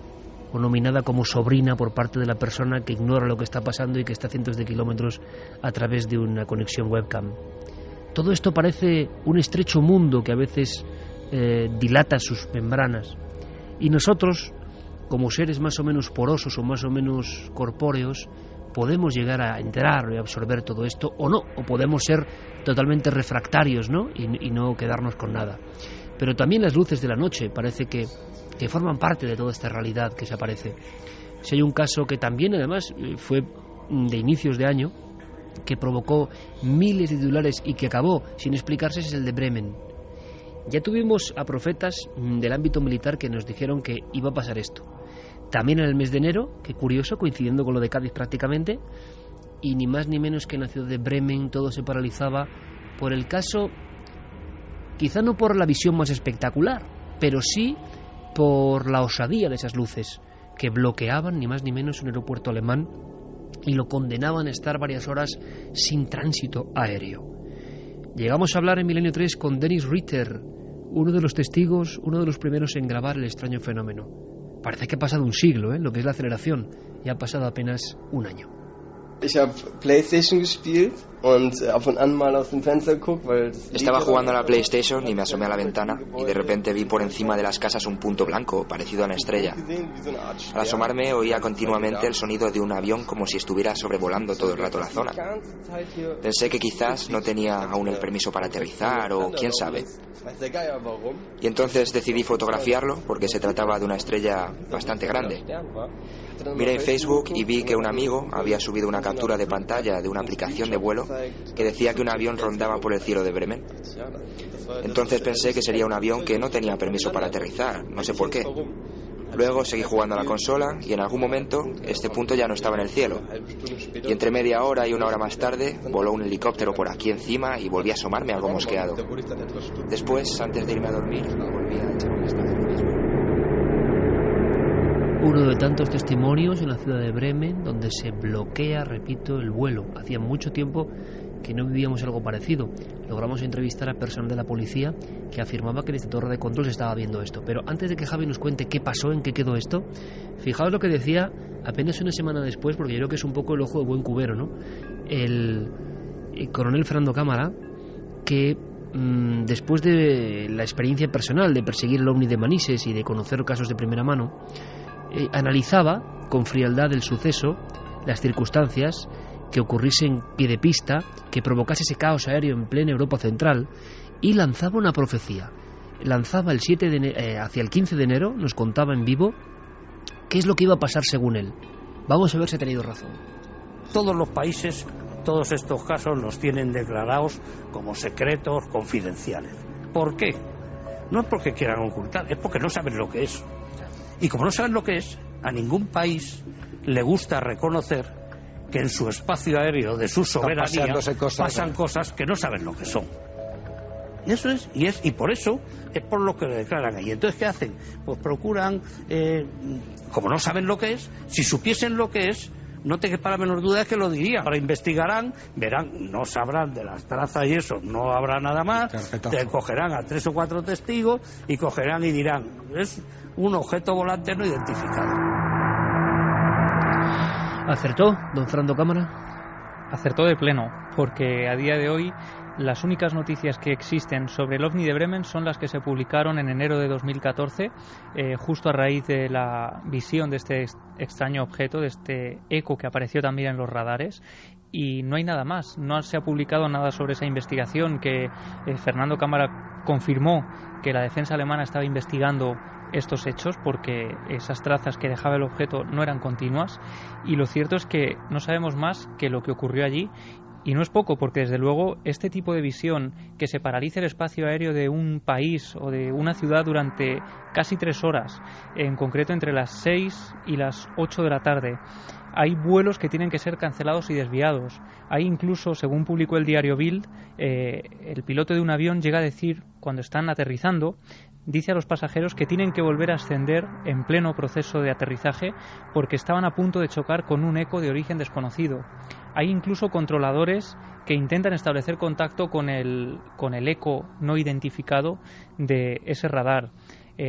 o nominada como sobrina por parte de la persona que ignora lo que está pasando y que está a cientos de kilómetros a través de una conexión webcam. Todo esto parece un estrecho mundo que a veces dilata sus membranas, y nosotros, como seres más o menos porosos o más o menos corpóreos, podemos llegar a entrar y absorber todo esto, o no, o podemos ser totalmente refractarios, ¿no? Y no quedarnos con nada. Pero también las luces de la noche parece que forman parte de toda esta realidad que se aparece. Si hay un caso que también además fue de inicios de año, que provocó miles de titulares y que acabó sin explicarse, es el de Bremen. Ya tuvimos a profetas del ámbito militar que nos dijeron que iba a pasar esto. También en el mes de enero, qué curioso, coincidiendo con lo de Cádiz prácticamente, y ni más ni menos que en la ciudad de Bremen todo se paralizaba por el caso, quizá no por la visión más espectacular, pero sí por la osadía de esas luces que bloqueaban ni más ni menos un aeropuerto alemán y lo condenaban a estar varias horas sin tránsito aéreo. Llegamos a hablar en Milenio 3 con Dennis Ritter, uno de los testigos, uno de los primeros en grabar el extraño fenómeno. Parece que ha pasado un siglo, lo que es la aceleración, y ha pasado apenas un año. Estaba jugando a la PlayStation y me asomé a la ventana y de repente vi por encima de las casas un punto blanco parecido a una estrella. Al asomarme oía continuamente el sonido de un avión como si estuviera sobrevolando todo el rato la zona. Pensé que quizás no tenía aún el permiso para aterrizar o quién sabe. Y entonces decidí fotografiarlo porque se trataba de una estrella bastante grande. Miré en Facebook y vi que un amigo había subido una captura de pantalla de una aplicación de vuelo que decía que un avión rondaba por el cielo de Bremen. Entonces pensé que sería un avión que no tenía permiso para aterrizar, no sé por qué. Luego seguí jugando a la consola y en algún momento este punto ya no estaba en el cielo. Y entre media hora y una hora más tarde voló un helicóptero por aquí encima y volví a asomarme algo mosqueado. Después, antes de irme a dormir, volví a echar un vistazo al mismo. Uno de tantos testimonios en la ciudad de Bremen, donde se bloquea, repito, el vuelo. Hacía mucho tiempo que no vivíamos algo parecido. Logramos entrevistar a personal de la policía que afirmaba que desde torre de control se estaba viendo esto. Pero antes de que Javi nos cuente qué pasó, en qué quedó esto, fijaos lo que decía apenas una semana después, porque yo creo que es un poco el ojo de buen cubero, ¿no? El coronel Fernando Cámara, que después de la experiencia personal de perseguir el ovni de Manises y de conocer casos de primera mano, analizaba con frialdad el suceso, las circunstancias que ocurriese en pie de pista, que provocase ese caos aéreo en plena Europa central, y lanzaba una profecía. Lanzaba el 7 de enero, hacia el 15 de enero, nos contaba en vivo qué es lo que iba a pasar según él. Vamos a ver si ha tenido razón. Todos los países, todos estos casos los tienen declarados como secretos confidenciales. ¿Por qué? No es porque quieran ocultar, es porque no saben lo que es. Y como no saben lo que es, a ningún país le gusta reconocer que en su espacio aéreo de su soberanía pasan cosas que no saben lo que son. Y eso es, y por eso es por lo que lo declaran ahí. Entonces, ¿qué hacen? Pues procuran, como no saben lo que es, si supiesen lo que es, no te quepa la menor duda de que lo dirían. Ahora investigarán, verán, no sabrán de las trazas y eso, no habrá nada más, te cogerán a 3 o 4 testigos y cogerán y dirán, es un objeto volante no identificado. ¿Acertó, don Fernando Cámara? Acertó de pleno, porque a día de hoy las únicas noticias que existen sobre el OVNI de Bremen son las que se publicaron en enero de 2014, justo a raíz de la visión de este extraño objeto, de este eco que apareció también en los radares, y no hay nada más. No se ha publicado nada sobre esa investigación que Fernando Cámara confirmó que la defensa alemana estaba investigando estos hechos porque esas trazas que dejaba el objeto no eran continuas, y lo cierto es que no sabemos más que lo que ocurrió allí. Y no es poco, porque desde luego este tipo de visión, que se paralice el espacio aéreo de un país o de una ciudad durante casi 3 horas, en concreto entre las 6 y las 8 de la tarde, hay vuelos que tienen que ser cancelados y desviados. Hay incluso, según publicó el diario Bild, el piloto de un avión llega a decir, cuando están aterrizando, dice a los pasajeros que tienen que volver a ascender en pleno proceso de aterrizaje porque estaban a punto de chocar con un eco de origen desconocido. Hay incluso controladores que intentan establecer contacto con el eco no identificado de ese radar.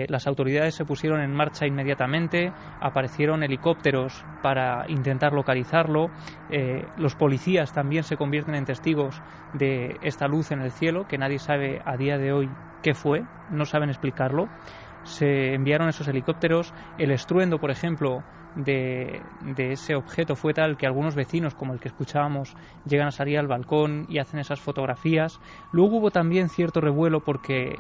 Las autoridades se pusieron en marcha inmediatamente, aparecieron helicópteros para intentar localizarlo, los policías también se convierten en testigos de esta luz en el cielo, que nadie sabe a día de hoy qué fue, no saben explicarlo. Se enviaron esos helicópteros, el estruendo, por ejemplo, de ese objeto fue tal que algunos vecinos, como el que escuchábamos, llegan a salir al balcón y hacen esas fotografías. Luego hubo también cierto revuelo porque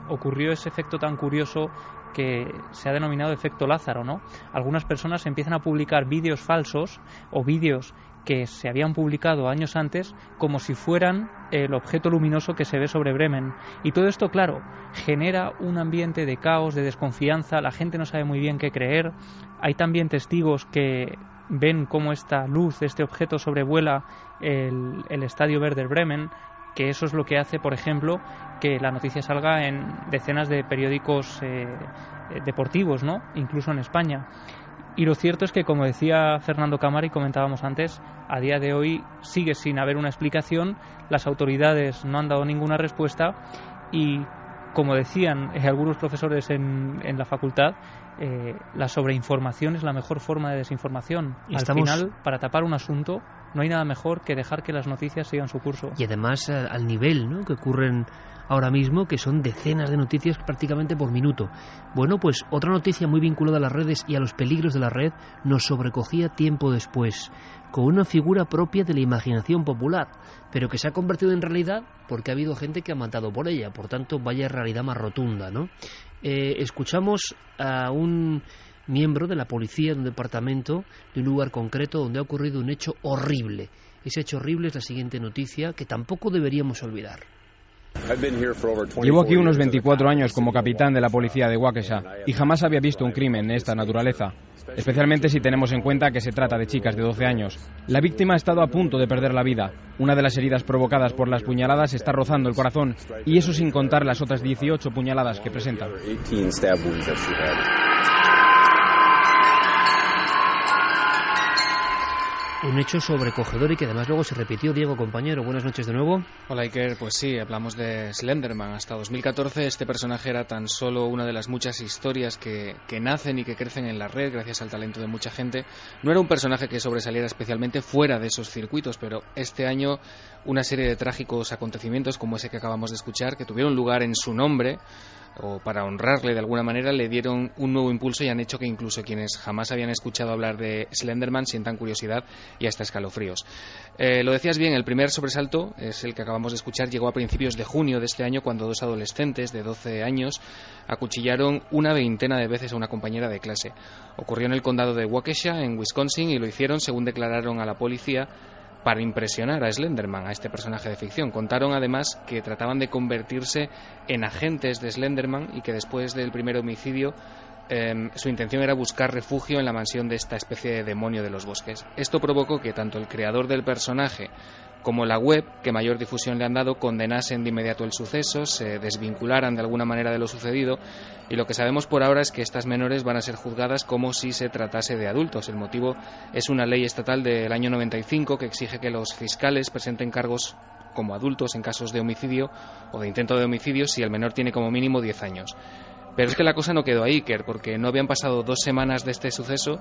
ocurrió ese efecto tan curioso que se ha denominado efecto Lázaro, ¿no? Algunas personas empiezan a publicar vídeos falsos o vídeos que se habían publicado años antes como si fueran el objeto luminoso que se ve sobre Bremen. Y todo esto, claro, genera un ambiente de caos, de desconfianza, la gente no sabe muy bien qué creer. Hay también testigos que ven cómo esta luz de este objeto sobrevuela el estadio Werder Bremen, que eso es lo que hace, por ejemplo, que la noticia salga en decenas de periódicos deportivos, ¿no? Incluso en España. Y lo cierto es que, como decía Fernando Cámara y comentábamos antes, a día de hoy sigue sin haber una explicación, las autoridades no han dado ninguna respuesta y, como decían algunos profesores en la facultad, la sobreinformación es la mejor forma de desinformación. Al final, para tapar un asunto, no hay nada mejor que dejar que las noticias sigan su curso. Y además al nivel, ¿no?, que ocurren ahora mismo, que son decenas de noticias prácticamente por minuto. Bueno, pues otra noticia muy vinculada a las redes y a los peligros de la red nos sobrecogía tiempo después, con una figura propia de la imaginación popular, pero que se ha convertido en realidad porque ha habido gente que ha matado por ella. Por tanto, vaya realidad más rotunda, ¿no? Escuchamos a un miembro de la policía de un departamento, de un lugar concreto donde ha ocurrido un hecho horrible. Ese hecho horrible es la siguiente noticia que tampoco deberíamos olvidar. Llevo aquí unos 24 años como capitán de la policía de Waukesha y jamás había visto un crimen de esta naturaleza, especialmente si tenemos en cuenta que se trata de chicas de 12 años. La víctima ha estado a punto de perder la vida. Una de las heridas provocadas por las puñaladas está rozando el corazón, y eso sin contar las otras 18 puñaladas que presenta. Un hecho sobrecogedor y que además luego se repitió. Diego, compañero, buenas noches de nuevo. Hola, Iker. Pues sí, hablamos de Slenderman. Hasta 2014 este personaje era tan solo una de las muchas historias que nacen y que crecen en la red gracias al talento de mucha gente. No era un personaje que sobresaliera especialmente fuera de esos circuitos, pero este año una serie de trágicos acontecimientos como ese que acabamos de escuchar, que tuvieron lugar en su nombre, o para honrarle de alguna manera, le dieron un nuevo impulso y han hecho que incluso quienes jamás habían escuchado hablar de Slenderman sientan curiosidad y hasta escalofríos. Lo decías bien, el primer sobresalto es el que acabamos de escuchar. Llegó a principios de junio de este año, cuando dos adolescentes de 12 años acuchillaron una veintena de veces a una compañera de clase. Ocurrió en el condado de Waukesha, en Wisconsin, y lo hicieron, según declararon a la policía, para impresionar a Slenderman, a este personaje de ficción. Contaron además que trataban de convertirse en agentes de Slenderman y que después del primer homicidio su intención era buscar refugio en la mansión de esta especie de demonio de los bosques. Esto provocó que tanto el creador del personaje como la web, que mayor difusión le han dado, condenasen de inmediato el suceso, se desvincularan de alguna manera de lo sucedido, y lo que sabemos por ahora es que estas menores van a ser juzgadas como si se tratase de adultos. El motivo es una ley estatal del año 95 que exige que los fiscales presenten cargos como adultos en casos de homicidio o de intento de homicidio si el menor tiene como mínimo 10 años. Pero es que la cosa no quedó ahí, Iker, porque no habían pasado 2 semanas de este suceso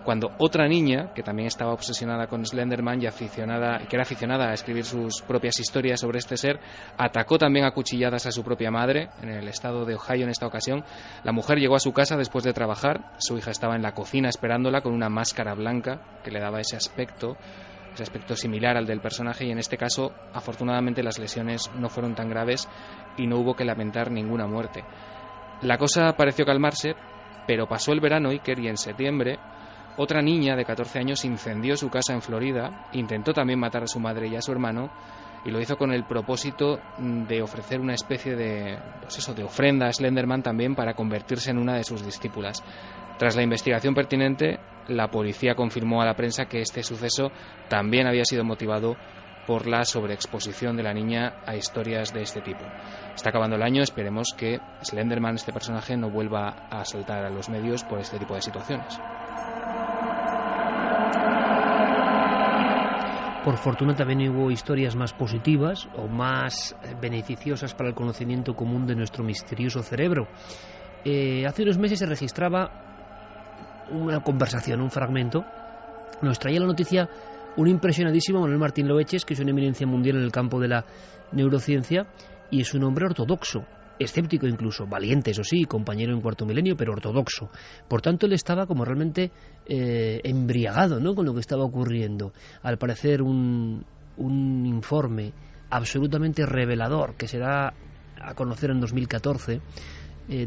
cuando otra niña, que también estaba obsesionada con Slenderman y que era aficionada a escribir sus propias historias sobre este ser, atacó también a cuchilladas a su propia madre en el estado de Ohio en esta ocasión. La mujer llegó a su casa después de trabajar, su hija estaba en la cocina esperándola con una máscara blanca que le daba ese aspecto similar al del personaje, y en este caso, afortunadamente, las lesiones no fueron tan graves y no hubo que lamentar ninguna muerte. La cosa pareció calmarse, pero pasó el verano, Iker, y en septiembre otra niña de 14 años incendió su casa en Florida, intentó también matar a su madre y a su hermano, y lo hizo con el propósito de ofrecer una especie de ofrenda a Slenderman también para convertirse en una de sus discípulas. Tras la investigación pertinente, la policía confirmó a la prensa que este suceso también había sido motivado por la sobreexposición de la niña a historias de este tipo. Está acabando el año, esperemos que Slenderman, este personaje, no vuelva a saltar a los medios por este tipo de situaciones. Por fortuna también hubo historias más positivas o más beneficiosas para el conocimiento común de nuestro misterioso cerebro. Hace unos meses se registraba una conversación, un fragmento. Nos traía la noticia un impresionadísimo Manuel Martín Loeches, que es una eminencia mundial en el campo de la neurociencia, y es un hombre ortodoxo, escéptico incluso, valiente, eso sí, compañero en Cuarto Milenio, pero ortodoxo. Por tanto, él estaba como realmente embriagado, ¿no?, con lo que estaba ocurriendo. Al parecer, un informe absolutamente revelador que se da a conocer en 2014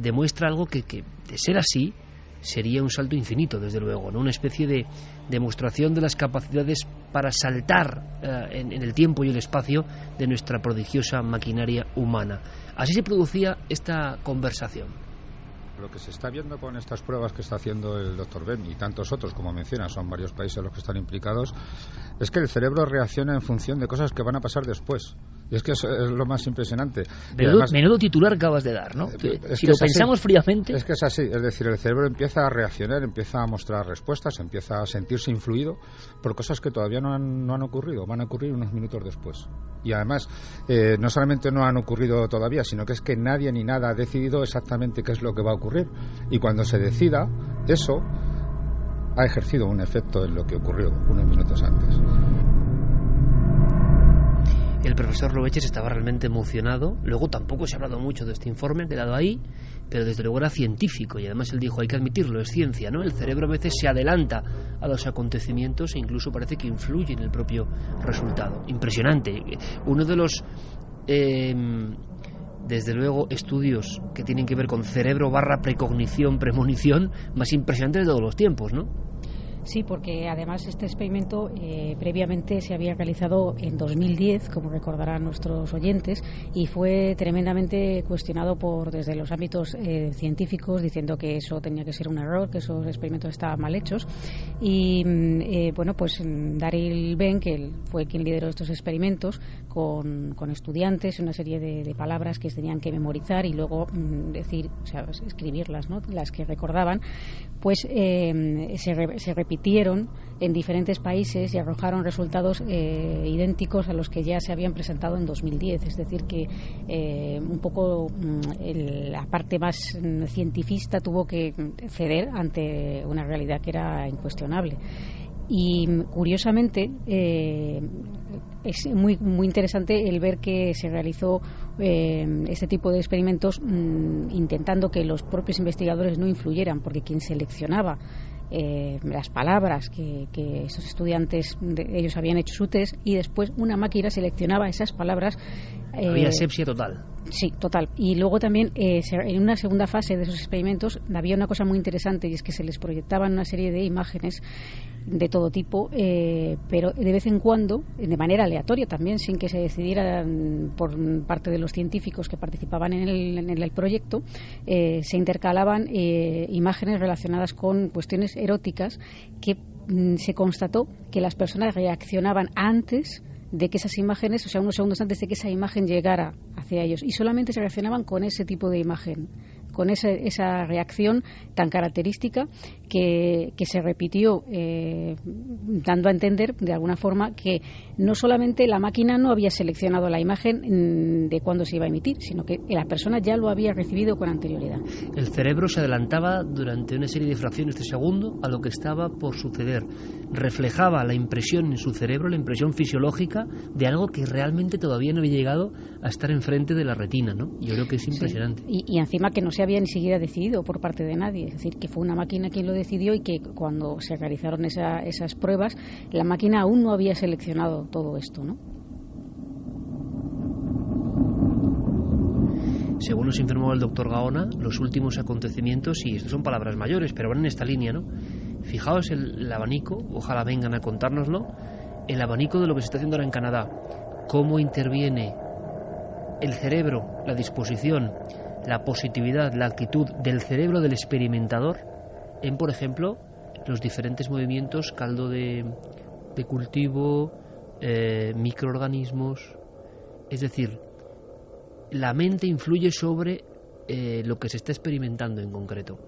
demuestra algo que de ser así sería un salto infinito, desde luego, ¿no? Una especie de demostración de las capacidades para saltar en el tiempo y el espacio de nuestra prodigiosa maquinaria humana. Así se producía esta conversación. Lo que se está viendo con estas pruebas que está haciendo el doctor Ben y tantos otros, como menciona, son varios países los que están implicados, es que el cerebro reacciona en función de cosas que van a pasar después. Y es que eso es lo más impresionante. Menudo titular acabas de dar, ¿no? Si lo pensamos fríamente... Es que es así, es decir, el cerebro empieza a reaccionar, empieza a mostrar respuestas, empieza a sentirse influido por cosas que todavía no han ocurrido, van a ocurrir unos minutos después. Y además, no solamente no han ocurrido todavía, sino que es que nadie ni nada ha decidido exactamente qué es lo que va a ocurrir. Y cuando se decida, eso ha ejercido un efecto en lo que ocurrió unos minutos antes. El profesor Loeches estaba realmente emocionado. Luego tampoco se ha hablado mucho de este informe, ha quedado ahí, pero desde luego era científico, y además él dijo, hay que admitirlo, es ciencia, ¿no? El cerebro a veces se adelanta a los acontecimientos e incluso parece que influye en el propio resultado. Impresionante. Uno de los desde luego estudios que tienen que ver con cerebro / precognición, premonición más impresionantes de todos los tiempos, ¿no? Sí, porque además este experimento previamente se había realizado en 2010, como recordarán nuestros oyentes, y fue tremendamente cuestionado desde los ámbitos científicos, diciendo que eso tenía que ser un error, que esos experimentos estaban mal hechos. Y Daryl Ben, que fue quien lideró estos experimentos con estudiantes, una serie de palabras que tenían que memorizar y luego escribirlas, ¿no?, las que recordaban, pues se repitieron en diferentes países y arrojaron resultados idénticos a los que ya se habían presentado en 2010. Es decir, que un poco la parte más cientifista tuvo que ceder ante una realidad que era incuestionable. Y curiosamente es muy interesante el ver que se realizó este tipo de experimentos intentando que los propios investigadores no influyeran, porque quien seleccionaba las palabras que esos estudiantes ellos habían hecho su test, y después una máquina seleccionaba esas palabras. Había asepsia total. Sí, total. Y luego también en una segunda fase de esos experimentos había una cosa muy interesante, y es que se les proyectaban una serie de imágenes de todo tipo, pero de vez en cuando, de manera aleatoria también, sin que se decidiera por parte de los científicos que participaban en el proyecto, se intercalaban imágenes relacionadas con cuestiones eróticas que se constató que las personas reaccionaban antes de que esas imágenes, o sea, unos segundos antes de que esa imagen llegara hacia ellos, y solamente se reaccionaban con ese tipo de imagen, con esa reacción tan característica que se repitió, dando a entender de alguna forma que no solamente la máquina no había seleccionado la imagen de cuándo se iba a emitir, sino que la persona ya lo había recibido con anterioridad. El cerebro se adelantaba durante una serie de fracciones de segundo a lo que estaba por suceder. Reflejaba la impresión en su cerebro, la impresión fisiológica de algo que realmente todavía no había llegado a estar enfrente de la retina, ¿no? Yo creo que es impresionante. Sí. Y encima que no se había ni siquiera decidido por parte de nadie, es decir, que fue una máquina quien lo decidió, y que cuando se realizaron esas pruebas, la máquina aún no había seleccionado todo esto, ¿no? Según nos informó el doctor Gaona, los últimos acontecimientos, y estas son palabras mayores, pero van en esta línea, ¿no? Fijaos el abanico, ojalá vengan a contárnoslo, el abanico de lo que se está haciendo ahora en Canadá, cómo interviene el cerebro, la disposición, la positividad, la actitud del cerebro del experimentador en, por ejemplo, los diferentes movimientos, caldo de cultivo, microorganismos. Es decir, la mente influye sobre lo que se está experimentando en concreto.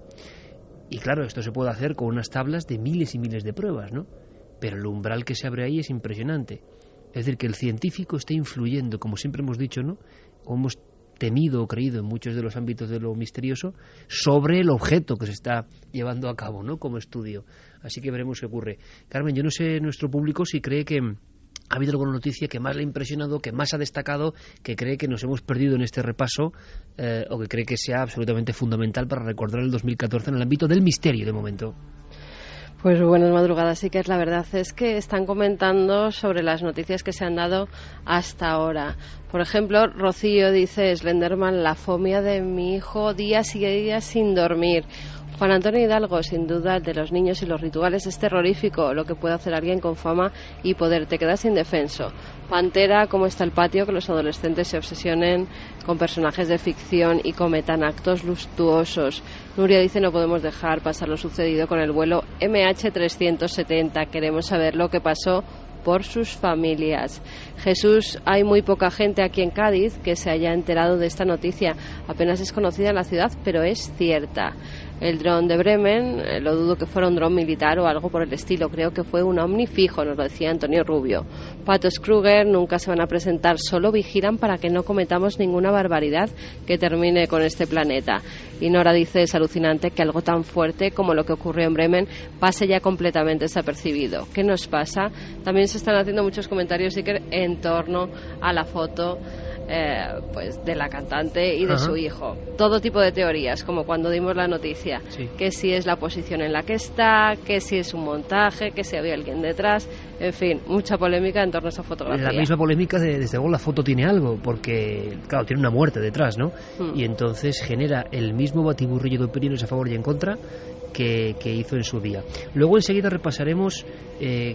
Y claro, esto se puede hacer con unas tablas de miles y miles de pruebas, ¿no? Pero el umbral que se abre ahí es impresionante. Es decir, que el científico está influyendo, como siempre hemos dicho, ¿no? O hemos temido o creído en muchos de los ámbitos de lo misterioso, sobre el objeto que se está llevando a cabo, ¿no? Como estudio. Así que veremos qué ocurre. Carmen, yo no sé nuestro público si cree que ha habido alguna noticia que más le ha impresionado, que más ha destacado, que cree que nos hemos perdido en este repaso, o que cree que sea absolutamente fundamental para recordar el 2014 en el ámbito del misterio de momento. Pues buenas madrugadas, sí que es la verdad es que están comentando sobre las noticias que se han dado hasta ahora. Por ejemplo, Rocío dice, Slenderman, la fobia de mi hijo, días y días sin dormir. Juan Antonio Hidalgo, sin duda, el de los niños y los rituales es terrorífico, lo que puede hacer alguien con fama y poder, te quedas indefenso. Pantera, ¿cómo está el patio? Que los adolescentes se obsesionen con personajes de ficción y cometan actos luctuosos. Nuria dice, no podemos dejar pasar lo sucedido con el vuelo MH370, queremos saber lo que pasó por sus familias. Jesús, hay muy poca gente aquí en Cádiz que se haya enterado de esta noticia, apenas es conocida en la ciudad, pero es cierta. El dron de Bremen, lo dudo que fuera un dron militar o algo por el estilo, creo que fue un ovni fijo, nos lo decía Antonio Rubio. Patos Kruger nunca se van a presentar, solo vigilan para que no cometamos ninguna barbaridad que termine con este planeta. Y Nora dice, es alucinante que algo tan fuerte como lo que ocurrió en Bremen pase ya completamente desapercibido. ¿Qué nos pasa? También se están haciendo muchos comentarios, Iker, en torno a la foto pues de la cantante y de su hijo. Todo tipo de teorías, como cuando dimos la noticia, que si es la posición en la que está, que si es un montaje, que si había alguien detrás, en fin, mucha polémica en torno a esa fotografía. La misma polémica desde luego la foto tiene algo, porque claro, tiene una muerte detrás, ¿no? Y entonces genera el mismo batiburrillo de opiniones a favor y en contra que hizo en su día. Luego enseguida repasaremos,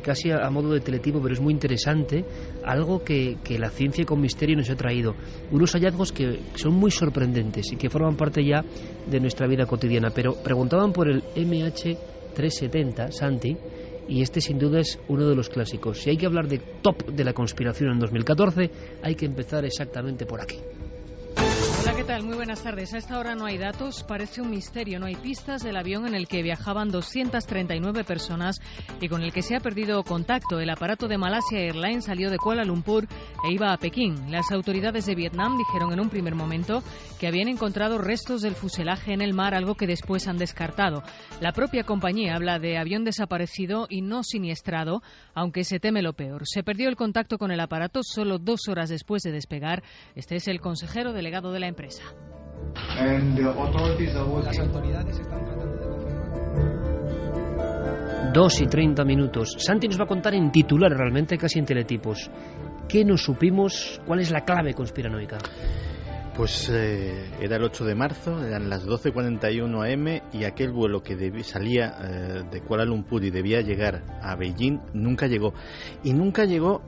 casi a modo de teletipo, pero es muy interesante, algo que la ciencia con misterio nos ha traído. Unos hallazgos que son muy sorprendentes y que forman parte ya de nuestra vida cotidiana. Pero preguntaban por el MH370, Santi, y este sin duda es uno de los clásicos. Si hay que hablar de top de la conspiración en 2014, hay que empezar exactamente por aquí. Hola, ¿qué tal? Muy buenas tardes. A esta hora no hay datos, parece un misterio, no hay pistas del avión en el que viajaban 239 personas y con el que se ha perdido contacto. El aparato de Malaysia Airlines salió de Kuala Lumpur e iba a Pekín. Las autoridades de Vietnam dijeron en un primer momento que habían encontrado restos del fuselaje en el mar, algo que después han descartado. La propia compañía habla de avión desaparecido y no siniestrado, aunque se teme lo peor. Se perdió el contacto con el aparato solo 2 horas después de despegar. Este es el consejero delegado de la empresa. Las autoridades están tratando de confirmar. 2:30. Santi nos va a contar en titular, realmente casi en teletipos. ¿Qué nos supimos? ¿Cuál es la clave conspiranoica? Pues era el 8 de marzo, eran las 12:41 am y aquel vuelo que salía de Kuala Lumpur y debía llegar a Beijing nunca llegó. Y nunca llegó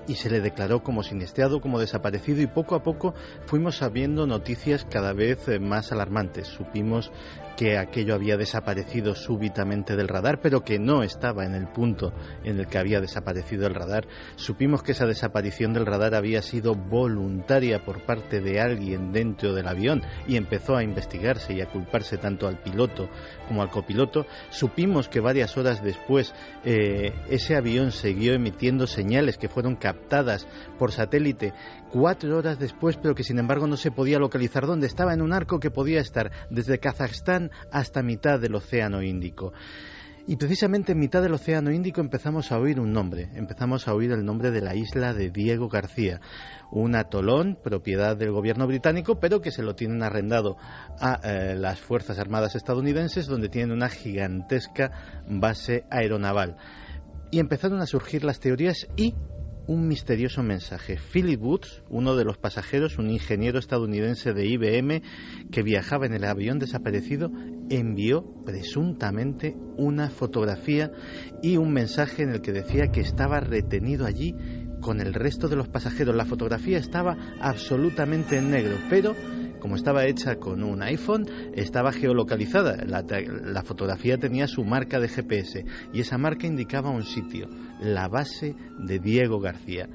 y se le declaró como siniestrado, como desaparecido, y poco a poco fuimos sabiendo noticias cada vez más alarmantes. Supimos que aquello había desaparecido súbitamente del radar, pero que no estaba en el punto en el que había desaparecido el radar. Supimos que esa desaparición del radar había sido voluntaria por parte de alguien dentro del avión y empezó a investigarse y a culparse tanto al piloto como al copiloto. Supimos que varias horas después ese avión siguió emitiendo señales que fueron captadas por satélite 4 horas después, pero que sin embargo no se podía localizar dónde estaba, en un arco que podía estar desde Kazajstán hasta mitad del Océano Índico. Y precisamente en mitad del Océano Índico empezamos a oír un nombre, empezamos a oír el nombre de la isla de Diego García, un atolón propiedad del gobierno británico, pero que se lo tienen arrendado a las Fuerzas Armadas estadounidenses, donde tienen una gigantesca base aeronaval. Y empezaron a surgir las teorías y un misterioso mensaje. Philip Woods, uno de los pasajeros, un ingeniero estadounidense de IBM que viajaba en el avión desaparecido, envió presuntamente una fotografía y un mensaje en el que decía que estaba retenido allí con el resto de los pasajeros. La fotografía estaba absolutamente en negro, pero como estaba hecha con un iPhone, estaba geolocalizada. La fotografía tenía su marca de GPS y esa marca indicaba un sitio, la base de Diego García.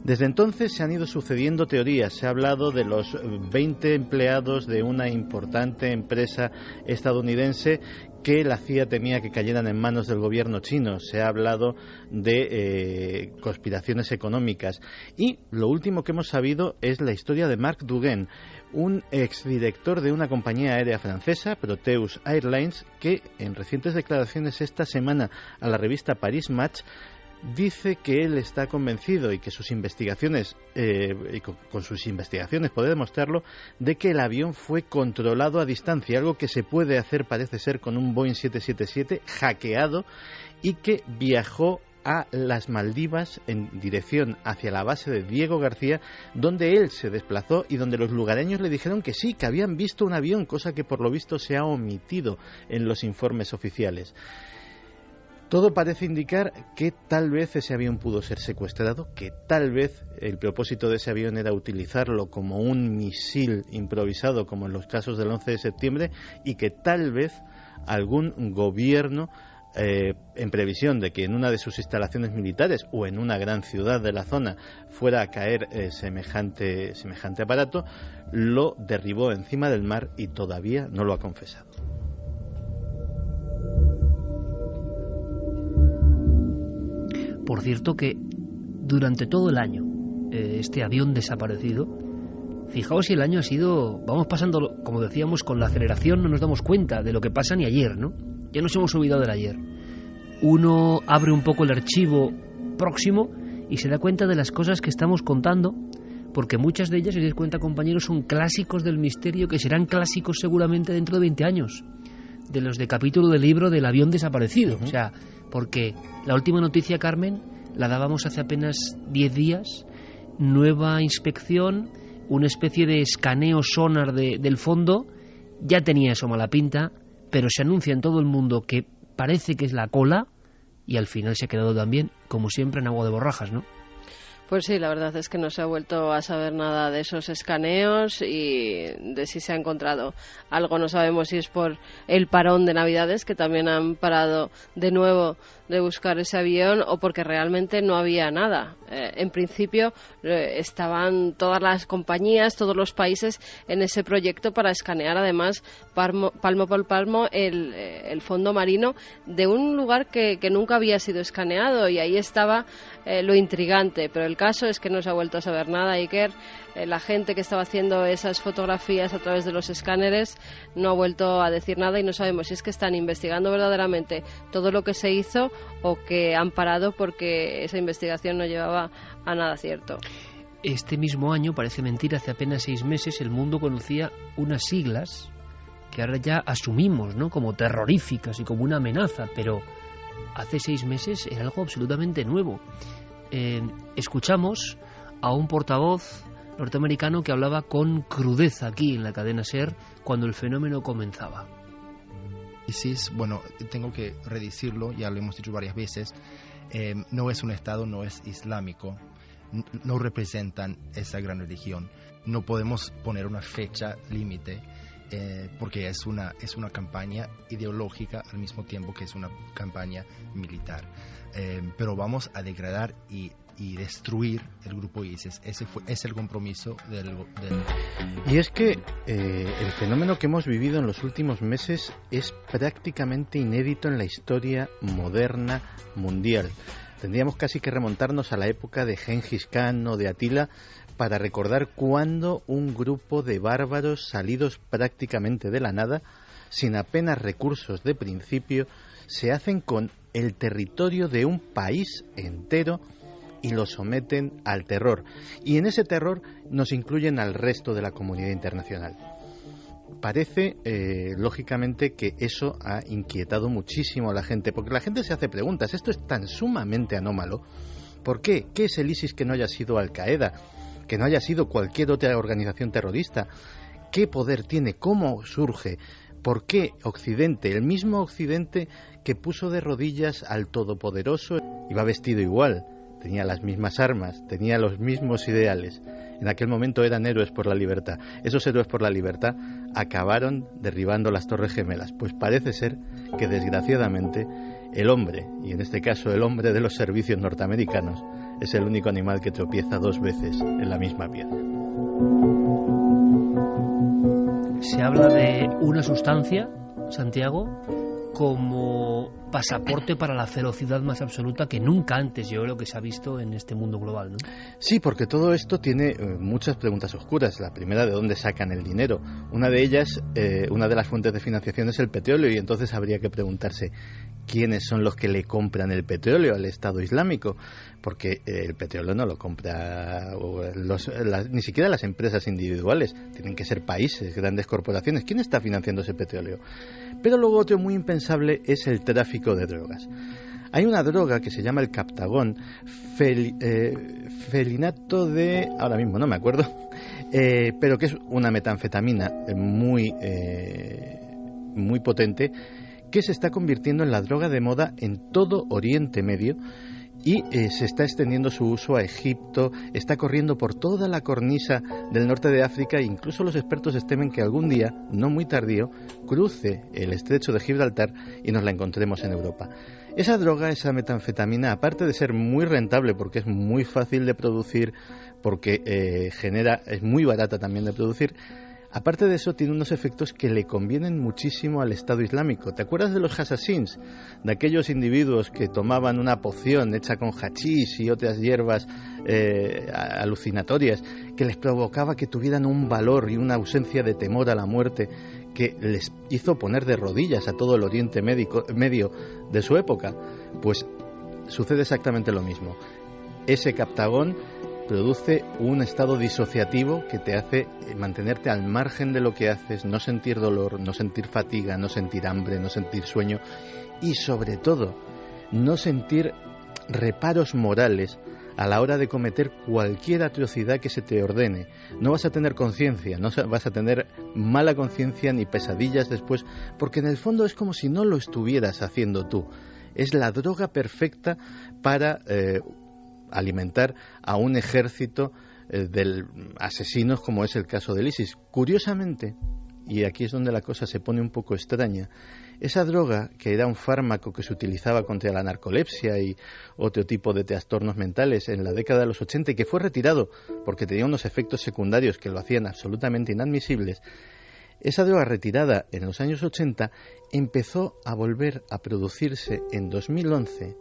Desde entonces se han ido sucediendo teorías. Se ha hablado de los 20 empleados de una importante empresa estadounidense que la CIA temía que cayeran en manos del gobierno chino. Se ha hablado de conspiraciones económicas. Y lo último que hemos sabido es la historia de Marc Duguin, un exdirector de una compañía aérea francesa, Proteus Airlines, que en recientes declaraciones esta semana a la revista Paris Match dice que él está convencido y que sus investigaciones, con sus investigaciones puede demostrarlo, de que el avión fue controlado a distancia, algo que se puede hacer, parece ser, con un Boeing 777 hackeado, y que viajó a las Maldivas en dirección hacia la base de Diego García, donde él se desplazó y donde los lugareños le dijeron que sí, que habían visto un avión, cosa que por lo visto se ha omitido en los informes oficiales. Todo parece indicar que tal vez ese avión pudo ser secuestrado, que tal vez el propósito de ese avión era utilizarlo como un misil improvisado, como en los casos del 11 de septiembre, y que tal vez algún gobierno, en previsión de que en una de sus instalaciones militares o en una gran ciudad de la zona fuera a caer semejante aparato, lo derribó encima del mar y todavía no lo ha confesado. Por cierto que durante todo el año este avión desaparecido, fijaos si el año ha sido, vamos pasando, como decíamos, con la aceleración no nos damos cuenta de lo que pasa ni ayer, ¿no? Ya nos hemos olvidado del ayer. Uno abre un poco el archivo próximo y se da cuenta de las cosas que estamos contando, porque muchas de ellas, si os dais cuenta, compañeros, son clásicos del misterio que serán clásicos seguramente dentro de 20 años. De los de capítulo del libro del avión desaparecido. O sea, porque la última noticia, Carmen, la dábamos hace apenas 10 días, nueva inspección, una especie de escaneo sonar del fondo, ya tenía eso mala pinta, pero se anuncia en todo el mundo que parece que es la cola y al final se ha quedado también, como siempre, en agua de borrajas, ¿no? Pues sí, la verdad es que no se ha vuelto a saber nada de esos escaneos y de si se ha encontrado algo. No sabemos si es por el parón de Navidades, que también han parado de nuevo de buscar ese avión, o porque realmente no había nada. En principio estaban todas las compañías, todos los países en ese proyecto para escanear además palmo por palmo el fondo marino de un lugar que nunca había sido escaneado, y ahí estaba lo intrigante. Pero el caso es que no se ha vuelto a saber nada, Iker. La gente que estaba haciendo esas fotografías a través de los escáneres no ha vuelto a decir nada, y no sabemos si es que están investigando verdaderamente todo lo que se hizo o que han parado porque esa investigación no llevaba a nada cierto. Este mismo año, parece mentira, hace apenas 6 meses el mundo conocía unas siglas que ahora ya asumimos, ¿no?, como terroríficas y como una amenaza, pero hace 6 meses era algo absolutamente nuevo. Escuchamos a un portavoz norteamericano que hablaba con crudeza aquí en la cadena SER cuando el fenómeno comenzaba. ISIS, bueno, tengo que redecirlo, ya lo hemos dicho varias veces, no es un Estado, no es islámico, no representan esa gran religión. No podemos poner una fecha límite porque es una campaña ideológica al mismo tiempo que es una campaña militar. Pero vamos a degradar y destruir el grupo ISIS. Ese es el compromiso del... Y es que el fenómeno que hemos vivido en los últimos meses es prácticamente inédito en la historia moderna mundial. Tendríamos casi que remontarnos a la época de Gengis Khan o de Atila para recordar cuándo un grupo de bárbaros salidos prácticamente de la nada, sin apenas recursos de principio, se hacen con el territorio de un país entero y lo someten al terror. Y en ese terror nos incluyen al resto de la comunidad internacional. Parece, lógicamente, que eso ha inquietado muchísimo a la gente, porque la gente se hace preguntas. Esto es tan sumamente anómalo. ¿Por qué? ¿Qué es el ISIS que no haya sido Al-Qaeda? Que no haya sido cualquier otra organización terrorista. ¿Qué poder tiene? ¿Cómo surge? ¿Por qué Occidente, el mismo Occidente que puso de rodillas al Todopoderoso, iba vestido igual, tenía las mismas armas, tenía los mismos ideales? En aquel momento eran héroes por la libertad. Esos héroes por la libertad acabaron derribando las Torres Gemelas. Pues parece ser que, desgraciadamente, el hombre, y en este caso el hombre de los servicios norteamericanos, es el único animal que tropieza 2 veces en la misma piedra. Se habla de una sustancia, Santiago, como pasaporte para la ferocidad más absoluta que nunca antes, yo creo, que se ha visto en este mundo global, ¿no? Sí, porque todo esto tiene muchas preguntas oscuras. La primera, ¿de dónde sacan el dinero? Una de ellas, una de las fuentes de financiación es el petróleo, y entonces habría que preguntarse quiénes son los que le compran el petróleo al Estado Islámico, porque el petróleo no lo compra ni siquiera las empresas individuales, tienen que ser países, grandes corporaciones. ¿Quién está financiando ese petróleo? Pero luego otro muy impensable es el tráfico de drogas. Hay una droga que se llama el Captagón, felinato de... ahora mismo no me acuerdo, pero que es una metanfetamina muy potente, que se está convirtiendo en la droga de moda en todo Oriente Medio, y se está extendiendo su uso a Egipto, está corriendo por toda la cornisa del norte de África, e incluso los expertos temen que algún día, no muy tardío, cruce el estrecho de Gibraltar y nos la encontremos en Europa. Esa droga, esa metanfetamina, aparte de ser muy rentable porque es muy fácil de producir, porque es muy barata también de producir, aparte de eso tiene unos efectos que le convienen muchísimo al Estado Islámico. ¿Te acuerdas de los assassins? De aquellos individuos que tomaban una poción hecha con hachís y otras hierbas alucinatorias que les provocaba que tuvieran un valor y una ausencia de temor a la muerte que les hizo poner de rodillas a todo el Oriente Medio de su época? Pues sucede exactamente lo mismo. Ese Captagón produce un estado disociativo que te hace mantenerte al margen de lo que haces, no sentir dolor, no sentir fatiga, no sentir hambre, no sentir sueño y, sobre todo, no sentir reparos morales a la hora de cometer cualquier atrocidad que se te ordene. No vas a tener conciencia, no vas a tener mala conciencia ni pesadillas después, porque en el fondo es como si no lo estuvieras haciendo tú. Es la droga perfecta para alimentar a un ejército de asesinos, como es el caso del ISIS. Curiosamente, y aquí es donde la cosa se pone un poco extraña, esa droga, que era un fármaco que se utilizaba contra la narcolepsia y otro tipo de trastornos mentales en la década de los 80 y que fue retirado porque tenía unos efectos secundarios que lo hacían absolutamente inadmisibles, esa droga retirada en los años 80 empezó a volver a producirse en 2011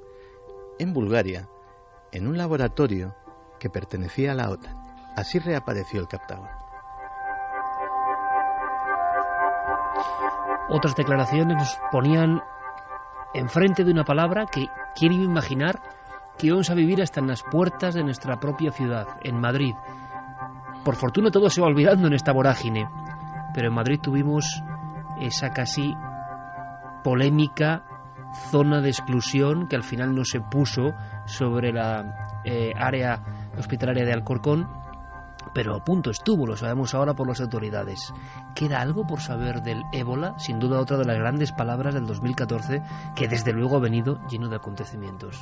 en Bulgaria, en un laboratorio que pertenecía a la OTAN. Así reapareció el captagon. Otras declaraciones nos ponían enfrente de una palabra que quiero imaginar que íbamos a vivir hasta en las puertas de nuestra propia ciudad, en Madrid. Por fortuna todo se va olvidando en esta vorágine, pero en Madrid tuvimos esa casi polémica zona de exclusión que al final no se puso sobre la área hospitalaria de Alcorcón, pero a punto estuvo, lo sabemos ahora por las autoridades. ¿Queda algo por saber del ébola? Sin duda otra de las grandes palabras del 2014 que desde luego ha venido lleno de acontecimientos.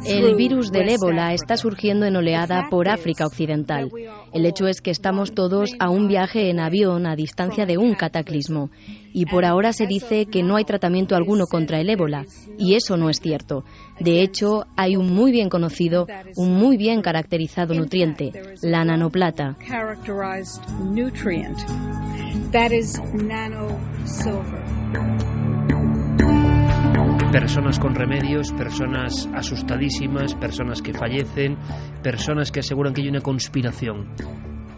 El virus del ébola está surgiendo en oleada por África Occidental. El hecho es que estamos todos a un viaje en avión a distancia de un cataclismo. Y por ahora se dice que no hay tratamiento alguno contra el ébola. Y eso no es cierto. De hecho, hay un muy bien conocido, un muy bien caracterizado nutriente, la nanoplata. Personas con remedios, personas asustadísimas, personas que fallecen, personas que aseguran que hay una conspiración.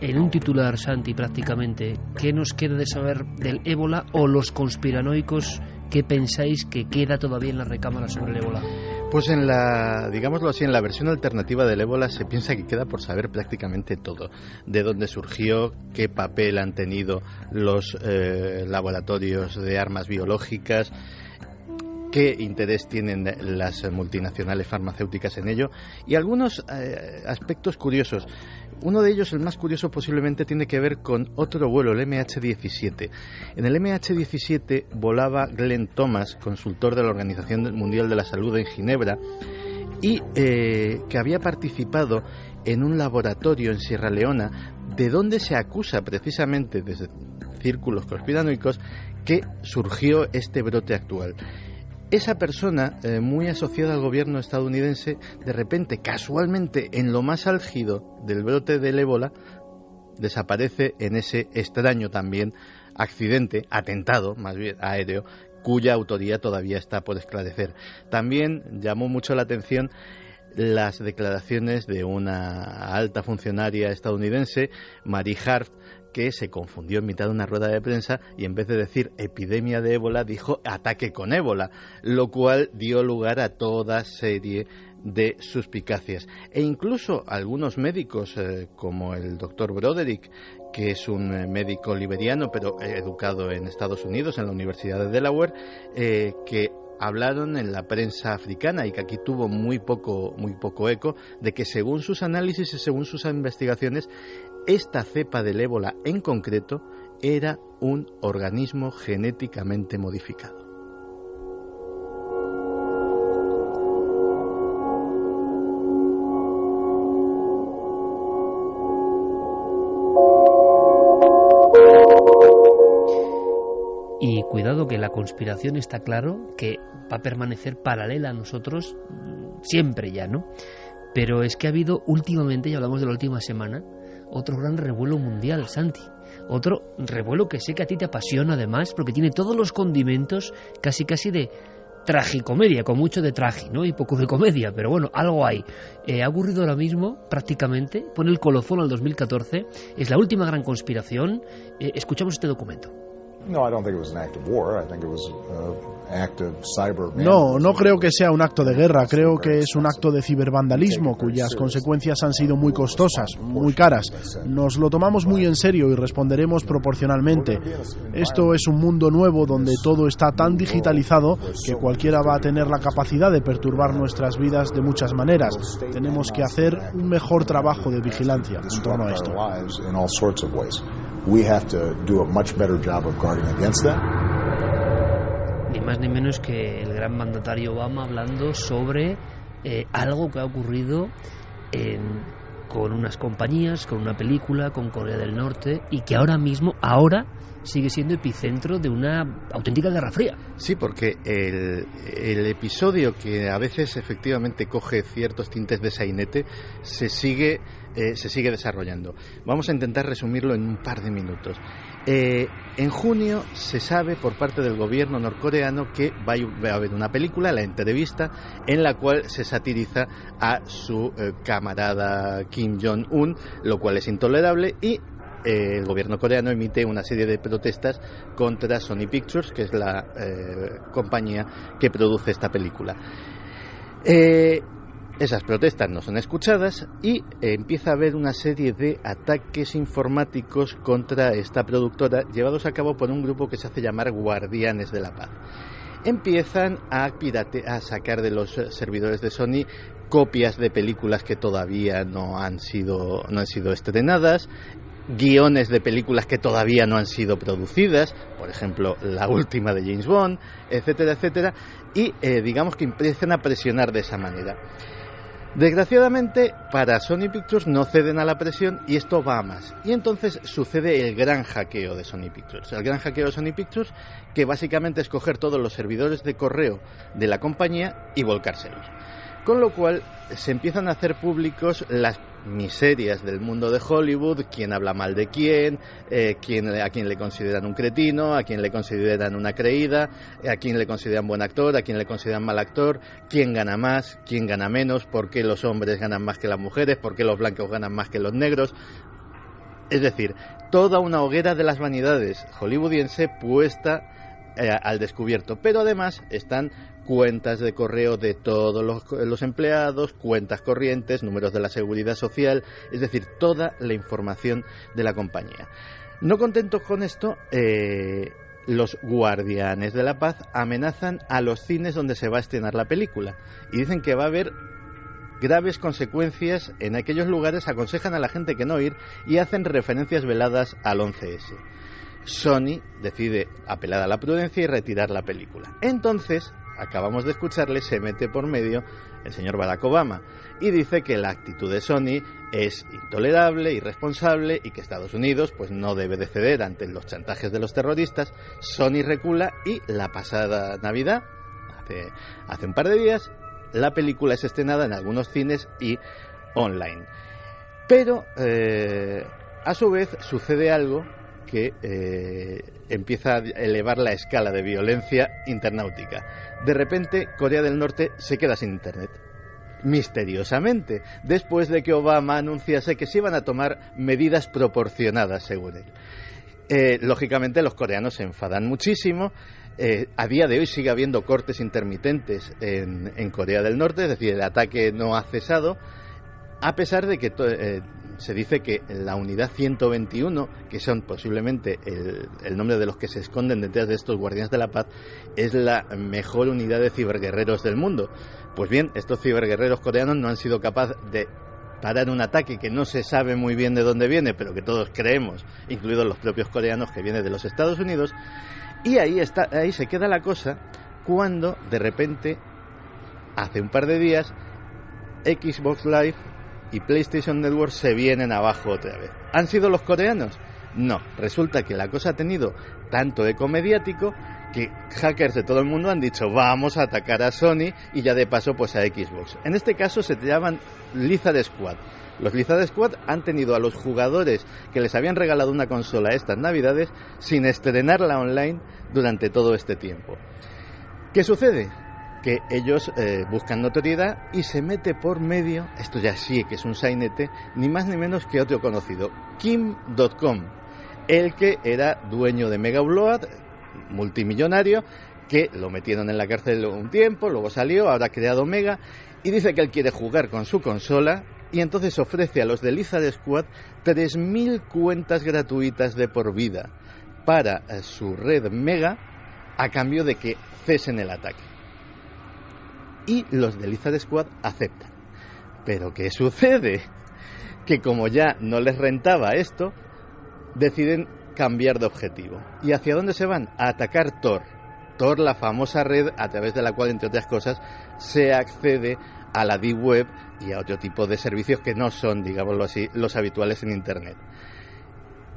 En un titular, Santi, prácticamente, ¿qué nos queda de saber del ébola o los conspiranoicos? ¿Qué pensáis que queda todavía en la recámara sobre el ébola? Pues en la, digámoslo así, en la versión alternativa del ébola se piensa que queda por saber prácticamente todo. De dónde surgió, qué papel han tenido los laboratorios de armas biológicas, qué interés tienen las multinacionales farmacéuticas en ello y algunos aspectos curiosos. Uno de ellos, el más curioso posiblemente, tiene que ver con otro vuelo, el MH17. En el MH17 volaba Glenn Thomas, consultor de la Organización Mundial de la Salud en Ginebra, y que había participado en un laboratorio en Sierra Leona, de donde se acusa precisamente desde círculos conspiranoicos que surgió este brote actual. Esa persona, muy asociada al gobierno estadounidense, de repente, casualmente, en lo más álgido del brote del ébola, desaparece en ese extraño también accidente, atentado, más bien aéreo, cuya autoría todavía está por esclarecer. También llamó mucho la atención las declaraciones de una alta funcionaria estadounidense, Mary Harf, que se confundió en mitad de una rueda de prensa y en vez de decir epidemia de ébola dijo ataque con ébola, lo cual dio lugar a toda serie de suspicacias. E incluso algunos médicos, como el doctor Broderick, que es un médico liberiano pero educado en Estados Unidos, en la Universidad de Delaware, que hablaron en la prensa africana y que aquí tuvo muy poco eco, de que según sus análisis y según sus investigaciones, esta cepa del ébola en concreto era un organismo genéticamente modificado. Y cuidado, que la conspiración está claro que va a permanecer paralela a nosotros siempre ya, ¿no? Pero es que ha habido últimamente, y hablamos de la última semana, otro gran revuelo mundial, Santi. Otro revuelo que sé que a ti te apasiona además, porque tiene todos los condimentos casi de tragicomedia, con mucho de traje, ¿no? Y poco de comedia, pero bueno, algo hay. Ha ocurrido ahora mismo, prácticamente, pone el colofón al 2014, es la última gran conspiración. Escuchamos este documento. No creo que sea un acto de guerra, creo que es un acto de cibervandalismo cuyas consecuencias han sido muy costosas, muy caras. Nos lo tomamos muy en serio y responderemos proporcionalmente. Esto es un mundo nuevo donde todo está tan digitalizado que cualquiera va a tener la capacidad de perturbar nuestras vidas de muchas maneras. Tenemos que hacer un mejor trabajo de vigilancia en torno a esto. Ni más ni menos que el gran mandatario Obama hablando sobre algo que ha ocurrido con unas compañías, con una película, con Corea del Norte, y que ahora sigue siendo epicentro de una auténtica guerra fría. Sí, porque el episodio, que a veces efectivamente coge ciertos tintes de sainete, se sigue desarrollando. Vamos a intentar resumirlo en un par de minutos. En junio se sabe por parte del gobierno norcoreano que va a haber una película, La Entrevista, en la cual se satiriza a su camarada Kim Jong-un, lo cual es intolerable, y el gobierno coreano emite una serie de protestas contra Sony Pictures, que es la compañía que produce esta película. Esas protestas no son escuchadas y empieza a haber una serie de ataques informáticos contra esta productora, llevados a cabo por un grupo que se hace llamar Guardianes de la Paz. Empiezan a sacar de los servidores de Sony copias de películas que todavía no han sido estrenadas, guiones de películas que todavía no han sido producidas, por ejemplo la última de James Bond, etcétera, etcétera, y digamos que empiezan a presionar de esa manera. Desgraciadamente para Sony Pictures no ceden a la presión y esto va a más, y entonces sucede el gran hackeo de Sony Pictures. El gran hackeo de Sony Pictures, que básicamente es coger todos los servidores de correo de la compañía y volcárselos, con lo cual se empiezan a hacer públicos las miserias del mundo de Hollywood, quién habla mal de quién, a quién le consideran un cretino, a quién le consideran una creída, a quién le consideran buen actor, a quién le consideran mal actor, quién gana más, quién gana menos, por qué los hombres ganan más que las mujeres, por qué los blancos ganan más que los negros. Es decir, toda una hoguera de las vanidades hollywoodiense puesta al descubierto, pero además están cuentas de correo de todos los empleados, cuentas corrientes, números de la seguridad social, es decir, toda la información de la compañía. No contentos con esto, los Guardianes de la Paz amenazan a los cines donde se va a estrenar la película y dicen que va a haber graves consecuencias en aquellos lugares, aconsejan a la gente que no ir y hacen referencias veladas al 11S. Sony decide apelar a la prudencia y retirar la película. Entonces, acabamos de escucharle, se mete por medio el señor Barack Obama y dice que la actitud de Sony es intolerable, irresponsable y que Estados Unidos pues no debe de ceder ante los chantajes de los terroristas. Sony recula y la pasada Navidad, hace un par de días, la película es estrenada en algunos cines y online. Pero a su vez sucede algo que empieza a elevar la escala de violencia internautica. De repente, Corea del Norte se queda sin internet, misteriosamente, después de que Obama anunciase que se iban a tomar medidas proporcionadas, según él. Lógicamente, los coreanos se enfadan muchísimo. A día de hoy sigue habiendo cortes intermitentes en Corea del Norte, es decir, el ataque no ha cesado, a pesar de que se dice que la unidad 121, que son posiblemente el nombre de los que se esconden detrás de estos Guardianes de la Paz, es la mejor unidad de ciberguerreros del mundo. Pues bien, estos ciberguerreros coreanos no han sido capaces de parar un ataque que no se sabe muy bien de dónde viene, pero que todos creemos, incluidos los propios coreanos, que viene de los Estados Unidos. Y ahí se queda la cosa cuando de repente, hace un par de días, Xbox Live y PlayStation Network se vienen abajo otra vez. ¿Han sido los coreanos? No, resulta que la cosa ha tenido tanto eco mediático que hackers de todo el mundo han dicho vamos a atacar a Sony y ya de paso pues a Xbox. En este caso se llaman Lizard Squad. Los Lizard Squad han tenido a los jugadores que les habían regalado una consola estas navidades sin estrenarla online durante todo este tiempo. ¿Qué sucede? Que ellos buscan notoriedad y se mete por medio, esto ya sí que es un sainete, ni más ni menos que otro conocido, Kim.com, el que era dueño de Mega Upload, multimillonario, que lo metieron en la cárcel un tiempo, luego salió, ahora ha creado Mega y dice que él quiere jugar con su consola y entonces ofrece a los de Lizard Squad 3.000 cuentas gratuitas de por vida para su red Mega a cambio de que cesen el ataque. Y los de Lizard Squad aceptan. Pero ¿qué sucede? Que como ya no les rentaba esto, deciden cambiar de objetivo. ¿Y hacia dónde se van? A atacar Tor. Tor, la famosa red a través de la cual, entre otras cosas, se accede a la Deep Web y a otro tipo de servicios que no son, digámoslo así, los habituales en Internet.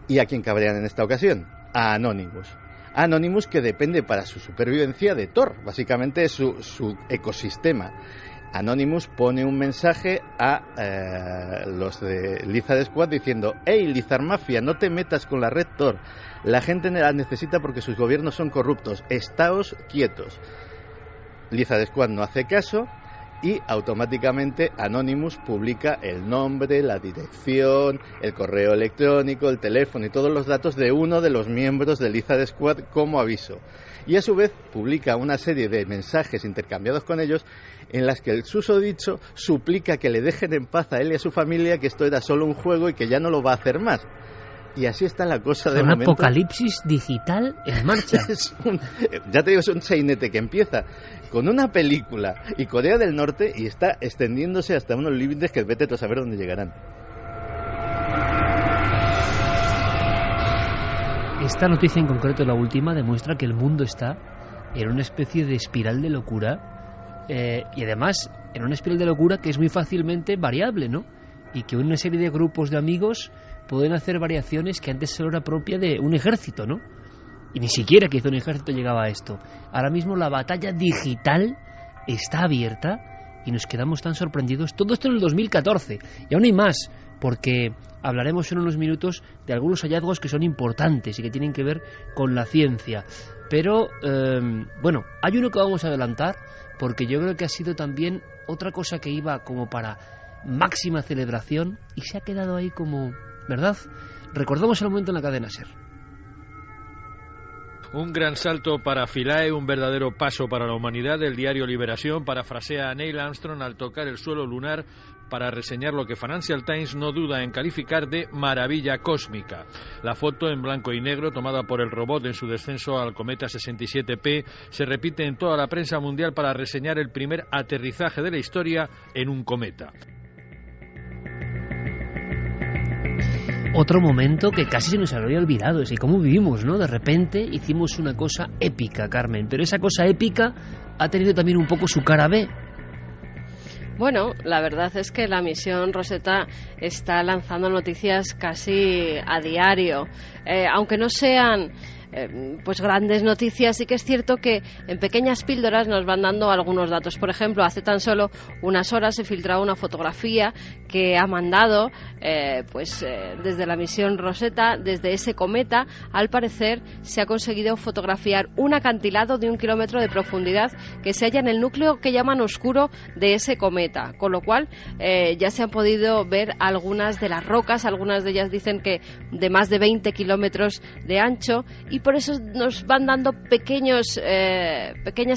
¿Y a quién cabrean en esta ocasión? A Anonymous. Anonymous, que depende para su supervivencia de Tor, básicamente es su ecosistema. Anonymous pone un mensaje a los de Lizard Squad diciendo: «Hey, Lizard Mafia, no te metas con la red Tor. La gente la necesita porque sus gobiernos son corruptos. Estáos quietos». Lizard Squad no hace caso y automáticamente Anonymous publica el nombre, la dirección, el correo electrónico, el teléfono y todos los datos de uno de los miembros de Lizard Squad como aviso. Y a su vez publica una serie de mensajes intercambiados con ellos en las que el susodicho suplica que le dejen en paz a él y a su familia, que esto era solo un juego y que ya no lo va a hacer más. Y así está la cosa de momento. Un apocalipsis digital en marcha. Ya te digo, es un sainete que empieza con una película y Corea del Norte y está extendiéndose hasta unos límites que vete a saber dónde llegarán. Esta noticia en concreto, la última, demuestra que el mundo está en una especie de espiral de locura y además en una espiral de locura que es muy fácilmente variable, ¿no? Y que una serie de grupos de amigos pueden hacer variaciones que antes solo era propia de un ejército, ¿no? Y ni siquiera que hizo un ejército llegaba a esto. Ahora mismo la batalla digital está abierta y nos quedamos tan sorprendidos. Todo esto en el 2014 y aún hay más, porque hablaremos en unos minutos de algunos hallazgos que son importantes y que tienen que ver con la ciencia. Pero, bueno, hay uno que vamos a adelantar porque yo creo que ha sido también otra cosa que iba como para máxima celebración y se ha quedado ahí como... ¿verdad? Recordamos el momento en la cadena SER. Un gran salto para Philae, un verdadero paso para la humanidad. El diario Liberación parafrasea a Neil Armstrong al tocar el suelo lunar para reseñar lo que Financial Times no duda en calificar de maravilla cósmica. La foto en blanco y negro tomada por el robot en su descenso al cometa 67P se repite en toda la prensa mundial para reseñar el primer aterrizaje de la historia en un cometa. Otro momento que casi se nos había olvidado, es que cómo vivimos, ¿no? De repente hicimos una cosa épica, Carmen, pero esa cosa épica ha tenido también un poco su cara B. Bueno, la verdad es que la misión Rosetta está lanzando noticias casi a diario, aunque no sean... pues grandes noticias, sí que es cierto que en pequeñas píldoras nos van dando algunos datos. Por ejemplo, hace tan solo unas horas se filtraba una fotografía que ha mandado desde la misión Rosetta, desde ese cometa. Al parecer se ha conseguido fotografiar un acantilado de 1 kilómetro de profundidad que se halla en el núcleo que llaman oscuro de ese cometa, con lo cual ya se han podido ver algunas de las rocas. Algunas de ellas dicen que de más de 20 kilómetros de ancho, y por eso nos van dando pequeñas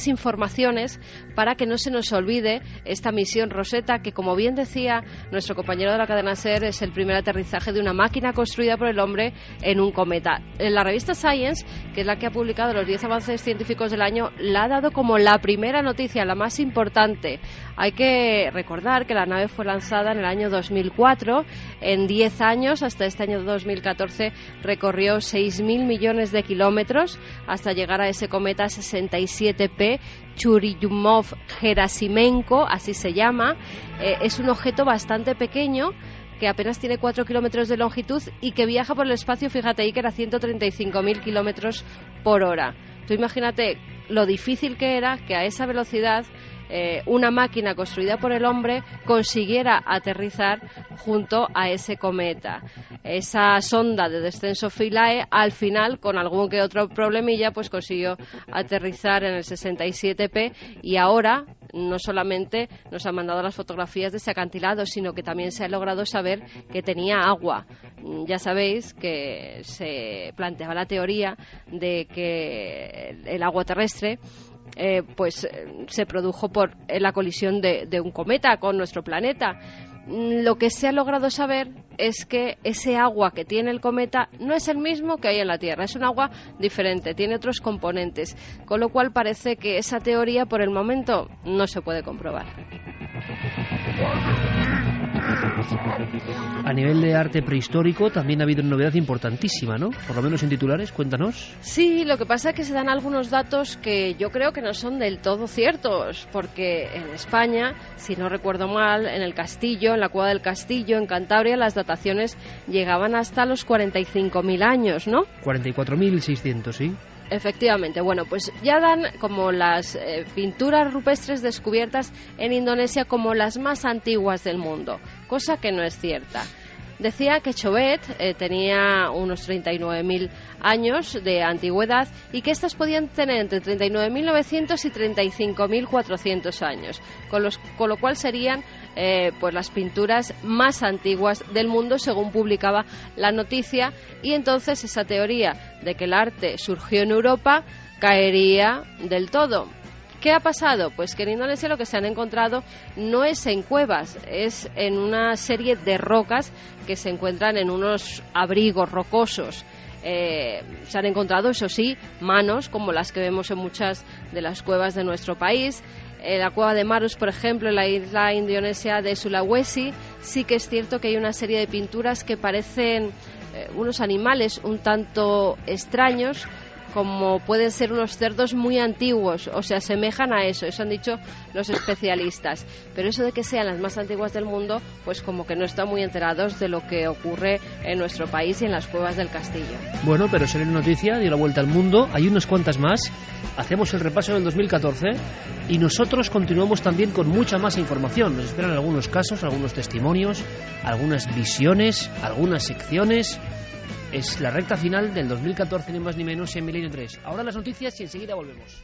informaciones para que no se nos olvide esta misión Rosetta, que, como bien decía nuestro compañero de la cadena SER, es el primer aterrizaje de una máquina construida por el hombre en un cometa. En la revista Science, que es la que ha publicado los 10 avances científicos del año, la ha dado como la primera noticia, la más importante. Hay que recordar que la nave fue lanzada en el año 2004. En 10 años, hasta este año 2014, recorrió 6.000 millones de kilómetros hasta llegar a ese cometa 67P, Churyumov-Gerasimenko, así se llama. Es un objeto bastante pequeño que apenas tiene 4 kilómetros de longitud y que viaja por el espacio, fíjate ahí, que era 135.000 kilómetros por hora. Tú imagínate lo difícil que era que a esa velocidad una máquina construida por el hombre consiguiera aterrizar junto a ese cometa. Esa sonda de descenso Philae, al final, con algún que otro problemilla, pues consiguió aterrizar en el 67P, y ahora no solamente nos han mandado las fotografías de ese acantilado, sino que también se ha logrado saber que tenía agua. Ya sabéis que se planteaba la teoría de que el agua terrestre se produjo por la colisión de un cometa con nuestro planeta. Lo que se ha logrado saber es que ese agua que tiene el cometa no es el mismo que hay en la Tierra, es un agua diferente, tiene otros componentes, con lo cual parece que esa teoría por el momento no se puede comprobar. A nivel de arte prehistórico también ha habido una novedad importantísima, ¿no? Por lo menos en titulares, cuéntanos. Sí, lo que pasa es que se dan algunos datos que yo creo que no son del todo ciertos, porque en España, si no recuerdo mal, en el Castillo, en la Cueva del Castillo, en Cantabria, las dataciones llegaban hasta los 45.000 años, ¿no? 44.600, sí. Efectivamente, bueno, pues ya dan como las pinturas rupestres descubiertas en Indonesia como las más antiguas del mundo, cosa que no es cierta. Decía que Chauvet tenía unos 39.000 años de antigüedad y que estas podían tener entre 39.900 y 35.400 años, con lo cual serían pues las pinturas más antiguas del mundo, según publicaba la noticia, y entonces esa teoría de que el arte surgió en Europa caería del todo. ¿Qué ha pasado? Pues que en Indonesia lo que se han encontrado no es en cuevas, es en una serie de rocas que se encuentran en unos abrigos rocosos. Se han encontrado, eso sí, manos como las que vemos en muchas de las cuevas de nuestro país. En la cueva de Marus, por ejemplo, en la isla indonesia de Sulawesi, sí que es cierto que hay una serie de pinturas que parecen unos animales un tanto extraños, como pueden ser unos cerdos muy antiguos, o se asemejan a eso han dicho los especialistas. Pero eso de que sean las más antiguas del mundo, pues como que no están muy enterados de lo que ocurre en nuestro país y en las cuevas del Castillo. Bueno, pero salió una noticia, dio la vuelta al mundo, hay unas cuantas más, hacemos el repaso del 2014 y nosotros continuamos también con mucha más información. Nos esperan algunos casos, algunos testimonios, algunas visiones, algunas secciones. Es la recta final del 2014, ni más ni menos, en Milenio 3. Ahora las noticias y enseguida volvemos.